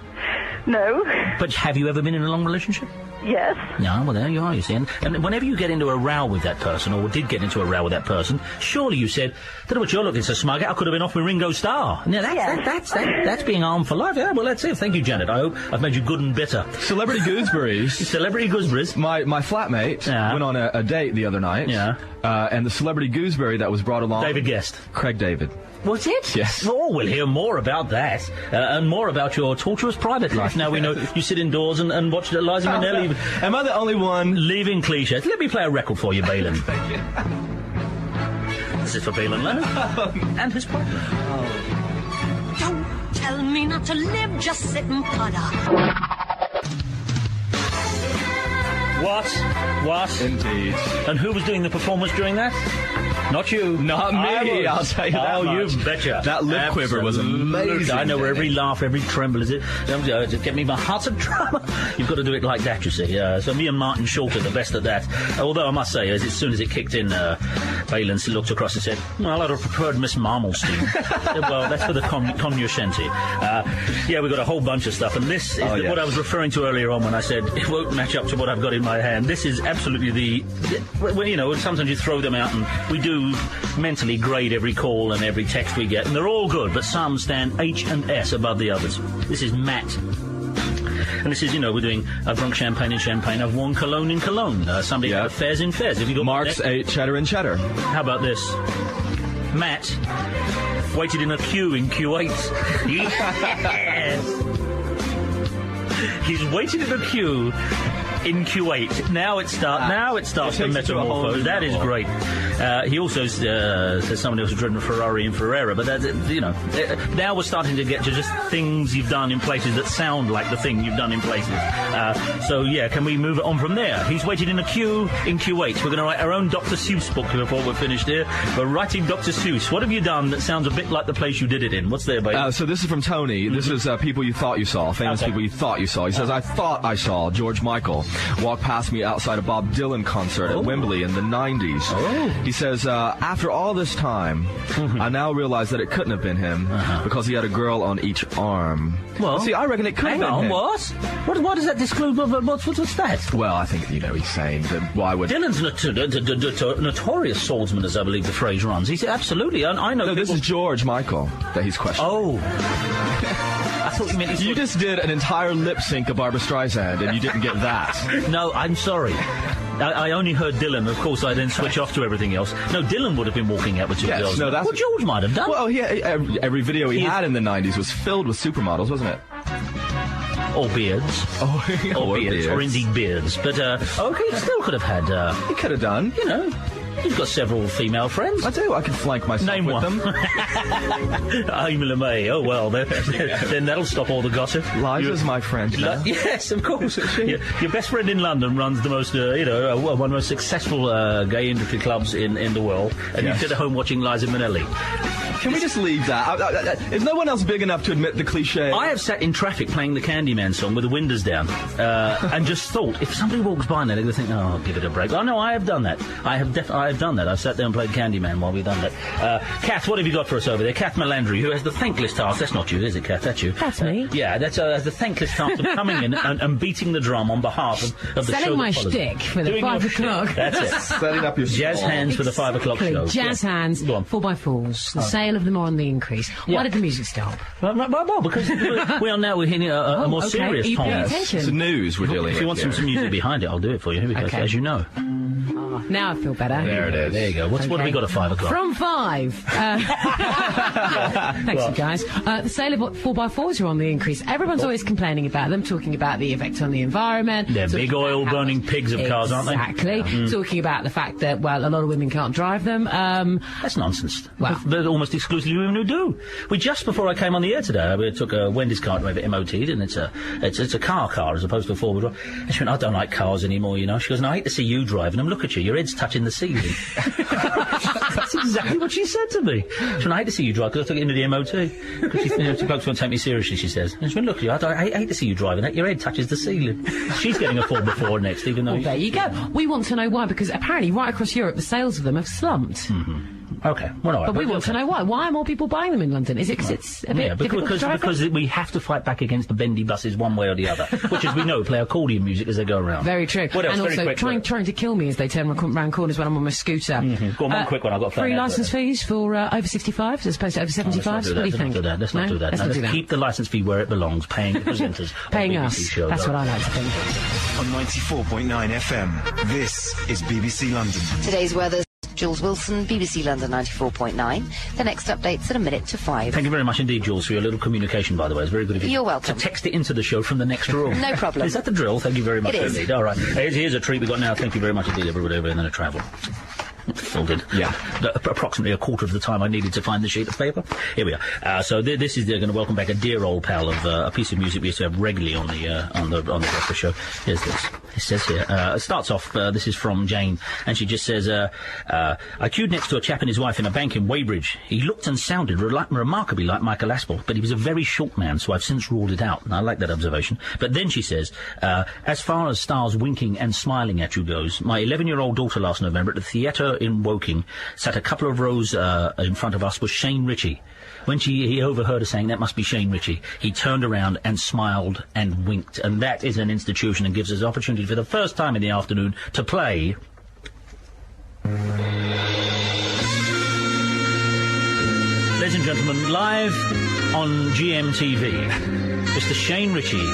No. But have you ever been in a long relationship? Yes. No, well, there you are, you see. And whenever you get into a row with that person, or did get into a row with that person, surely you said, don't know what you're looking so smug at, I could have been off with Ringo Starr. Now, that's being armed for life. Yeah, well, that's it. Thank you, Janet. I hope I've made you good and bitter. Celebrity gooseberries. Celebrity gooseberries. My flatmate went on a date the other night. Yeah. And the celebrity gooseberry that was brought along... David Guest. Craig David. Was it? Yes. Oh, we'll hear more about that, and more about your torturous private life. Now we know you sit indoors and watch Liza Minnelli. Am I the only one leaving cliches? Let me play a record for you, Balin. Thank you. This is for Balin Leonard and his partner. Don't tell me not to live, just sit and putter. What? Indeed. And who was doing the performance during that? Not you. Not me, I'll tell you that much. You betcha. That lip quiver was amazing. I know where every laugh, every tremble is it. Get me my heart of drama. You've got to do it like that, you see. So me and Martin Short are the best at that. Although I must say, as soon as it kicked in, Balin looked across and said, well, I'd have preferred Miss Marmalstein. Well, that's for the cognoscente. We've got a whole bunch of stuff, and this is what I was referring to earlier on when I said it won't match up to what I've got in my hand. This is absolutely sometimes you throw them out, and we do mentally grade every call and every text we get, and they're all good, but some stand H and S above the others. This is Matt. And this is, we're doing I've drunk champagne in champagne, I've worn cologne in cologne. Somebody had fairs in fairs. Have you got Marks ate cheddar in cheddar. How about this? Matt waited in a queue in Q8. Yes! He's waited in a queue in Q8. Now it starts to metamorphose. That is great. He also says someone else has driven a Ferrari in Ferrera, but that's, now we're starting to get to just things you've done in places that sound like the thing you've done in places. Can we move it on from there? He's waited in a queue in Q8. We're going to write our own Dr. Seuss book before we're finished here. We're writing Dr. Seuss. What have you done that sounds a bit like the place you did it in? What's there, baby? So this is from Tony. This is people you thought you saw, famous people you thought you saw. He says, I thought I saw George Michael walk past me outside a Bob Dylan concert at Wembley in the 90s. He says, after all this time, I now realize that it couldn't have been him because he had a girl on each arm. Well, see, I reckon it could have been him. What does that disclose? What's that? Well, I think, he's saying that why would... Dylan's notorious swordsman, as I believe the phrase runs. He said, absolutely, I know... No, this is George Michael that he's questioning. Oh. I thought you meant... You just did an entire lip sync of Barbra Streisand, and you didn't get that. No, I'm sorry. I only heard Dylan. Of course, I then switch off to everything else. No, Dylan would have been walking out with two girls. No, that's what George might have done. Well, every video he had in the 90s was filled with supermodels, wasn't it? Or beards. Or beards. Or indeed beards. But, he still could have had... He could have done. You've got several female friends. I do. I can flank myself with them. I'm LeMay. Oh, well, then that'll stop all the gossip. Liza's my friend now. Yes, of course. Your best friend in London runs the most, one of the most successful gay industry clubs in the world, and you sit at home watching Liza Minnelli. Can we just leave that? Is no one else big enough to admit the cliche? I have sat in traffic playing the Candyman song with the windows down, and just thought, if somebody walks by now, they're going to think, oh, give it a break. Oh, no, I have done that. I have done that. I've sat there and played Candyman while we've done that. Kath, what have you got for us over there? Kath Melandri, who has the thankless task. That's not you, is it, Kath? That's you. That's me. Yeah, that's the thankless task of coming in and beating the drum on behalf of the show. Selling my shtick for the 5 o'clock. That's it. Setting up your jazz hands for the 5 o'clock show. Jazz hands, 4x4s. The sale of them are on the increase. Why did the music stop? Well, because we're hitting a more serious Are you paying topic. attention? It's the news we're dealing with. If you want some music behind it, I'll do it for you. Here we go, as you know. Now I feel better. There it is. There you go. What have we got at 5 o'clock? From 5. Thanks, you guys. The sale of 4x4s are on the increase. Everyone's always complaining about them, talking about the effect on the environment. They're big oil-burning pigs of cars, aren't they? Exactly. Talking about the fact that, well, a lot of women can't drive them. That's nonsense. Well, they're almost exclusively women who do. Just before I came on the air today, we took Wendy's car to have it MOT'd, and it's a car as opposed to a four-wheel drive. And she went, I don't like cars anymore, you know. She goes, no, I hate to see you driving them. Look at you, your head's touching the ceiling. That's exactly what she said to me. She went, I hate to see you drive, because I took it into the MOT. Because she folks won't take me seriously, she says. And she went, look at you, I hate to see you driving that. Your head touches the ceiling. She's getting a 4x4 next, even though... Well, there you go. We want to know why, because apparently right across Europe, the sales of them have slumped. Okay, well, all right. But we want to know why. Why are more people buying them in London? Is it because it's a bit difficult to drive because we have to fight back against the bendy buses one way or the other, which, as we know, play accordion music as they go around. Very true. What else? And Very also quick, trying to kill me as they turn round corners when I'm on my scooter. Go on, one quick one. I've got free licence fees for over 65s as opposed to over 75s. What do you think? Let's not do that. Let's keep the licence fee where it belongs, paying the presenters. Paying us. Shows. That's what I like to think. On 94.9 FM, this is BBC London. Today's weather. Jules Wilson, BBC London 94.9. The next update's at 1:05. Thank you very much indeed, Jules, for your little communication, by the way. It's very good of you. You're welcome. To text it into the show from the next room. No problem. Is that the drill? Thank you very much indeed. All right. Here's a treat we got now. Thank you very much indeed, everybody over in the travel. Filled in. Yeah. Approximately a quarter of the time I needed to find the sheet of paper. Here we are. So this is going to welcome back a dear old pal of a piece of music we used to have regularly on the breakfast show. Here's this. It says here. It starts off. This is from Jane, and she just says, "I queued next to a chap and his wife in a bank in Weybridge. He looked and sounded remarkably like Michael Aspel, but he was a very short man, so I've since ruled it out." And I like that observation. But then she says, "As far as stars winking and smiling at you goes, my 11-year-old daughter last November at the theatre in Woking sat a couple of rows in front of us was Shane Ritchie. When he overheard her saying, 'That must be Shane Ritchie,' he turned around and smiled and winked. And that is an institution and gives us opportunity for the first time in the afternoon to play... Ladies and gentlemen, live on GMTV, Mr. Shane Ritchie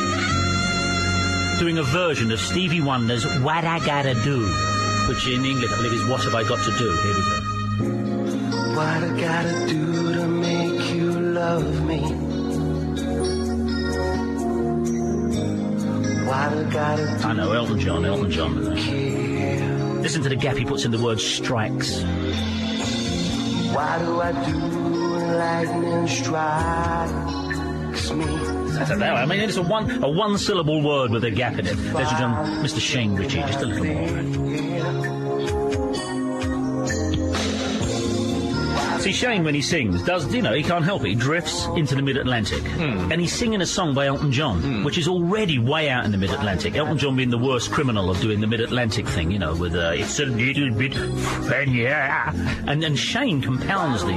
doing a version of Stevie Wonder's What I Gotta Do, which in English I believe is What Have I Got to Do. Here we go. What I gotta do to make you love me? What I gotta do? I know, Elton John. Listen to the gap he puts in the word strikes. Why do I do when lightning strikes me? That's it there. I mean, it's a one-syllable word with a gap in it. Ladies and gentlemen, Mr. Shane Ritchie, just a little more. See, Shane, when he sings, he can't help it. He drifts into the mid-Atlantic. And he's singing a song by Elton John, which is already way out in the mid-Atlantic. Elton John being the worst criminal of doing the mid-Atlantic thing, with it's a little bit funnier. And Shane compounds the...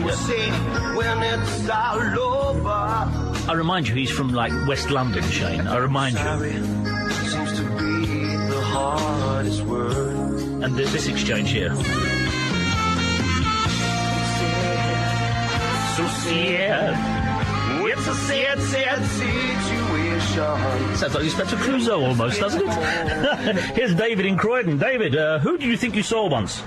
when it's all over. I remind you, he's from, West London, Shane. I remind you. Seems to be the hardest word. And this exchange here. So sad. It's a sad situation. Sounds like Inspector Clouseau almost, doesn't it? Here's David in Croydon. David, who do you think you saw once?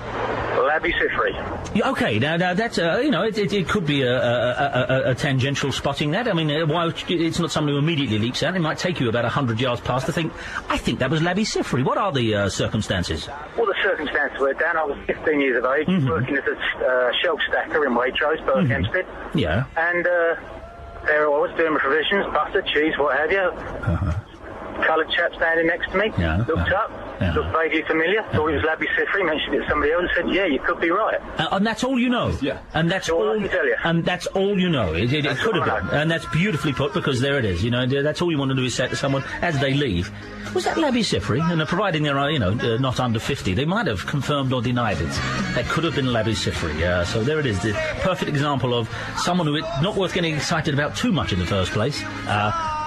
Labby Sifri. Yeah, okay, now that's, it could be a tangential spotting that. I mean, while it's not somebody who immediately leaps out, it might take you about 100 yards past to think, I think that was Labby Sifri. What are the circumstances? Well, the circumstances were, Dan, I was 15 years of age, working as a shelf stacker in Waitrose, Berkhamsted. Yeah. And there I was doing my provisions, butter, cheese, what have you. coloured chap standing next to me. Yeah. Looked up, looked vaguely familiar, thought it was Labby Sifri, mentioned it to somebody else, and said, yeah, you could be right. And that's all you know. Yeah. And that's all. I can tell you. And that's all you know. It could have been. And that's beautifully put, because there it is. You know, that's all you want to do is say to someone as they leave, was that Labby Sifri? And providing they're, not under 50, they might have confirmed or denied it. That could have been Labby Sifri. So there it is, the perfect example of someone who it's not worth getting excited about too much in the first place.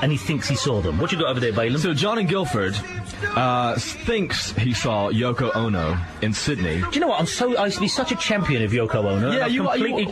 And he thinks he saw them. What you got over there, Balaam? So John in Guildford thinks he saw Yoko Ono in Sydney. Do you know what? I used to be such a champion of Yoko Ono. Yeah,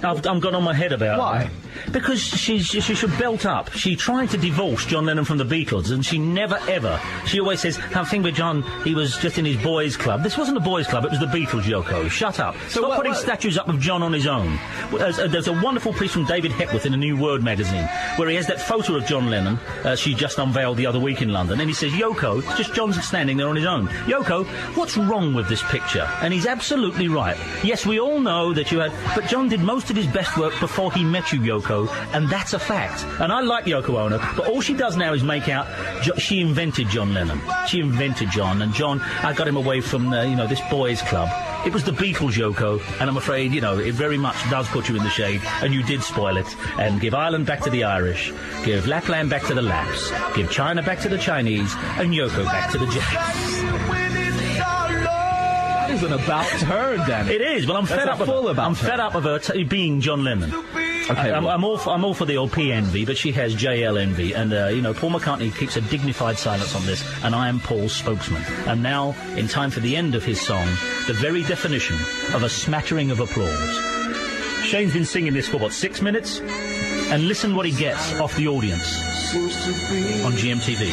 I've gone on my head about Why? it. Because she should belt up. She tried to divorce John Lennon from the Beatles, and she never ever. She always says, "I think with John, he was just in his boys' club." This wasn't a boys' club; it was the Beatles. Yoko, shut up. Stop putting statues up of John on his own. There's a wonderful piece from David Hepworth in the New Word magazine where he has that photo of John Lennon. She just unveiled the other week in London, and he says, "Yoko, just John's standing there on his own. Yoko, what's wrong with this picture?" And he's absolutely right. Yes, we all know that you had, but John did most of his best work before he met you, Yoko, and that's a fact. And I like Yoko Ono, but all she does now is make out she invented John Lennon. She invented John, and John, I got him away from this boys' club. It was the Beatles, Yoko, and I'm afraid, it very much does put you in the shade, and you did spoil it, and give Ireland back to the Irish, give Lapland back to the Laps, give China back to the Chinese, and Yoko back to the Japs. That is an about turn, Dan. It is, but I'm fed up of her being John Lennon. Okay, I'm all for the old P envy, but she has JL envy, and Paul McCartney keeps a dignified silence on this, and I am Paul's spokesman. And now, in time for the end of his song, the very definition of a smattering of applause. Shane's been singing this for 6 minutes, and listen what he gets off the audience on GMTV.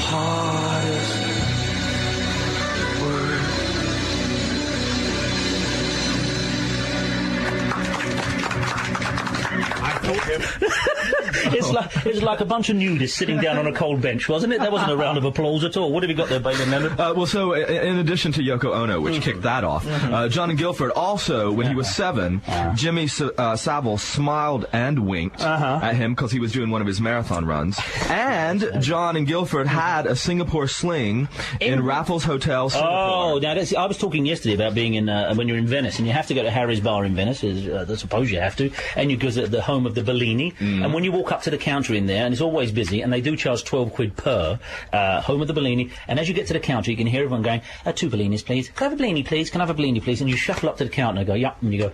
It's like a bunch of nudists sitting down on a cold bench, wasn't it? That wasn't a round of applause at all. What have you got there, Balaam Leonard? So in addition to Yoko Ono, which kicked that off, John in Guildford also, when he was 7, Jimmy Savile smiled and winked at him because he was doing one of his marathon runs. And John in Guildford had a Singapore sling in Raffles Hotel, Singapore. Oh, now I was talking yesterday about being in when you're in Venice, and you have to go to Harry's Bar in Venice. I suppose you have to, and you go to the home of the Bellini, and when you walk up to the counter in there, and it's always busy, and they do charge 12 quid per home of the Bellini, and as you get to the counter, you can hear everyone going, 2 Bellinis, please. Can I have a Bellini, please? Can I have a Bellini, please? And you shuffle up to the counter and go, yup, and you go,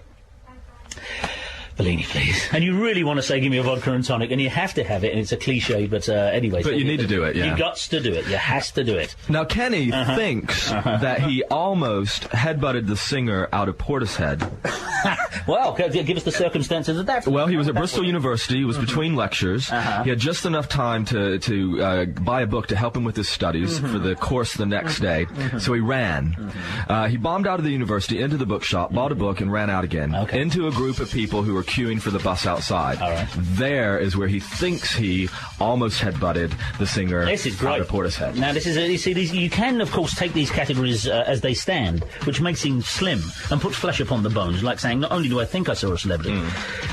Bellini, please. And you really want to say, give me a vodka and tonic, and you have to have it, and it's a cliche, but anyway. But you need to do it, yeah. You got to do it. You has to do it. Now, Kenny thinks that he almost headbutted the singer out of Portishead. Well, give us the circumstances of that. Well, he was at Bristol University. He was between lectures. He had just enough time to buy a book to help him with his studies for the course the next day. So he ran. He bombed out of the university, into the bookshop, bought a book, and ran out again. Into a group of people who were queuing for the bus outside. All right. There is where he thinks he almost headbutted the singer out of Portishead. Now, this is you can, of course, take these categories as they stand, which makes him slim and put flesh upon the bones, like saying, not only do I think I saw a celebrity,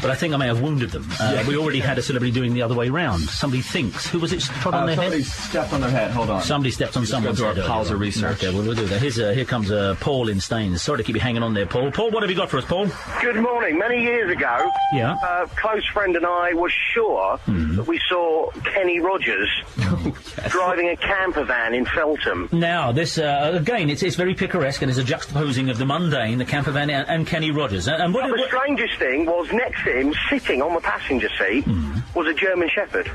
but I think I may have wounded them. We already had a celebrity doing the other way round. Somebody thinks. Who was it trod on their head? Somebody stepped on their head. Hold on. Somebody stepped on someone's head. Go to our piles of research. Okay, we'll do that. Here comes Paul in Staines. Sorry to keep you hanging on there, Paul. Paul, what have you got for us, Paul? Good morning. Many years ago, a close friend and I were sure that we saw Kenny Rogers driving a camper van in Feltham. Now, this, again, it's very picaresque and is a juxtaposing of the mundane, the camper van, and Kenny Rogers. And the strangest thing was next to him, sitting on the passenger seat, was a German Shepherd.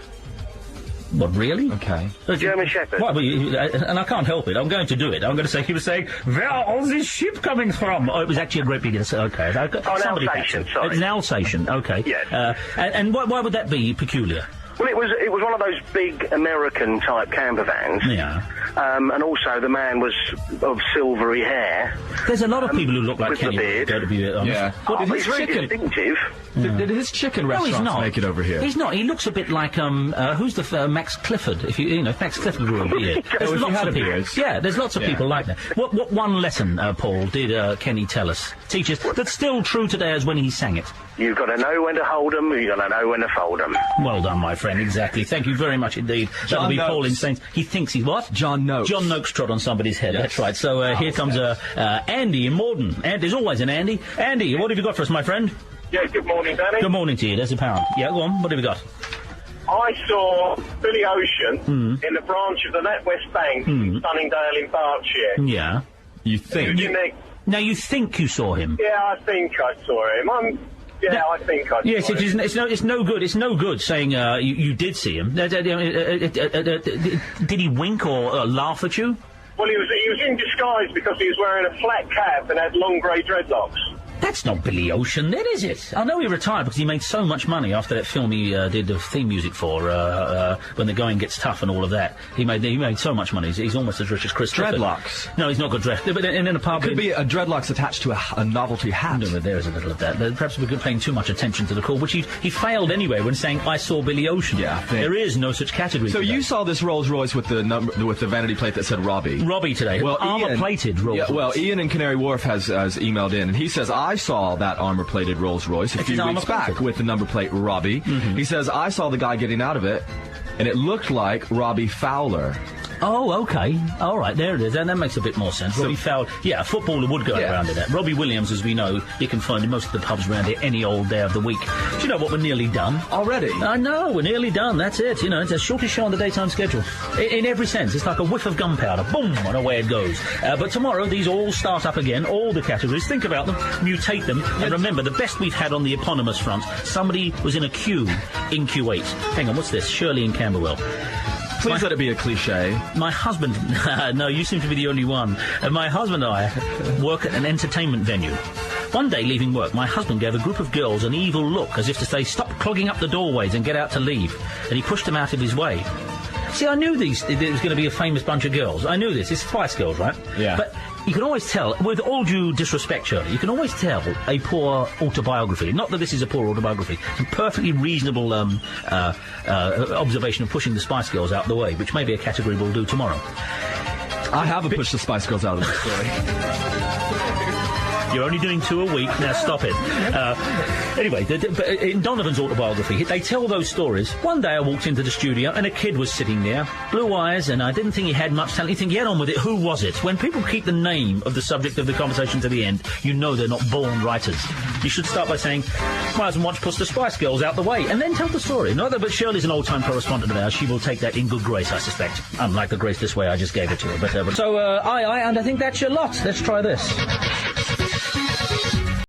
What, really? Okay. A German Shepherd. Well, and I can't help it. I'm going to do it. I'm going to say, he was saying, where are all this ship coming from? Oh, it was actually a great big... Okay. An Alsatian, sorry. It's an Alsatian, okay. Yes. And why would that be peculiar? Well, it was one of those big American-type camper vans. Yeah. And also the man was of silvery hair. There's a lot of people who look like Kenny. With the beard. To be honest. Yeah. He's very distinctive. Did his chicken restaurants make it over here? He's not. He looks a bit like, who's the, Max Clifford? If Max Clifford grew a beard. There's lots of people. Yeah, there's lots of people like that. What one lesson, Paul, did Kenny tell us? Teach us that's still true today as when he sang it. You've got to know when to hold 'em, you've got to know when to fold 'em. Well done, my friend, exactly. Thank you very much indeed. That'll be Paul in Saints. He thinks he's what? John Noakes. John Noakes trod on somebody's head, that's right. So here comes Andy in Morden. And there's always an Andy. Andy, what have you got for us, my friend? Yeah, good morning, Danny. Good morning to you, there's a pound. Yeah, go on, what have you got? I saw Billy Ocean in the branch of the NatWest Bank in Sunningdale in Berkshire. Yeah. You think? Now, you think you saw him? Yeah, I think I saw him. I think I saw him. Yes, it's no good. It's no good saying you did see him. Did he wink or laugh at you? Well, he was in disguise because he was wearing a flat cap and had long grey dreadlocks. That's not Billy Ocean, then, is it? I know he retired because he made so much money after that film he did the theme music for, When the Going Gets Tough and all of that. He made so much money. He's almost as rich as Chris Clifford. Dreadlocks? No, he's not got dreadlocks. But in a pub... It could be a dreadlocks attached to a novelty hat. No, there is a little of that. Perhaps we're paying too much attention to the call, which he failed anyway when saying, I saw Billy Ocean. Yeah, there is no such category. So you saw this Rolls Royce with the vanity plate that said Robbie. Robbie today. Well, armour-plated Rolls Royce. Yeah, well, Ian in Canary Wharf has emailed in, and he says, I saw that armour-plated Rolls Royce a few weeks back with the number plate Robbie. He says, I saw the guy getting out of it, and it looked like Robbie Fowler. Oh, okay. All right, there it is. And that makes a bit more sense. Robbie Fowler. Yeah, a footballer would go around in that. Robbie Williams, as we know, you can find in most of the pubs around here any old day of the week. Do you know what? We're nearly done. Already? I know, we're nearly done. That's it. You know, it's the shortest show on the daytime schedule. In every sense. It's like a whiff of gunpowder. Boom! And away it goes. But tomorrow, these all start up again. All the categories. Think about them. Mutate them. And remember, the best we've had on the eponymous front, somebody was in a queue in Q8. Hang on, what's this? Shirley in Camberwell. Please let it be a cliche. My husband... no, you seem to be the only one. My husband and I work at an entertainment venue. One day, leaving work, my husband gave a group of girls an evil look, as if to say, stop clogging up the doorways and get out to leave. And he pushed them out of his way. See, I knew there was going to be a famous bunch of girls. I knew this. It's Spice Girls, right? Yeah. But you can always tell, with all due disrespect, Shirley, you can always tell a poor autobiography. Not that this is a poor autobiography. It's a perfectly reasonable observation of pushing the Spice Girls out the way, which may be a category we'll do tomorrow. I haven't pushed the Spice Girls out of the story. You're only doing 2 a week. Now stop it. Anyway, in Donovan's autobiography, they tell those stories. One day I walked into the studio and a kid was sitting there, blue eyes, and I didn't think he had much talent. You think, get on with it. Who was it? When people keep the name of the subject of the conversation to the end, you know they're not born writers. You should start by saying, my husband wants to push the Spice Girls out the way, and then tell the story. But Shirley's an old-time correspondent of ours. She will take that in good grace, I suspect. Unlike the grace this way I just gave it to her. And I think that's your lot. Let's try this.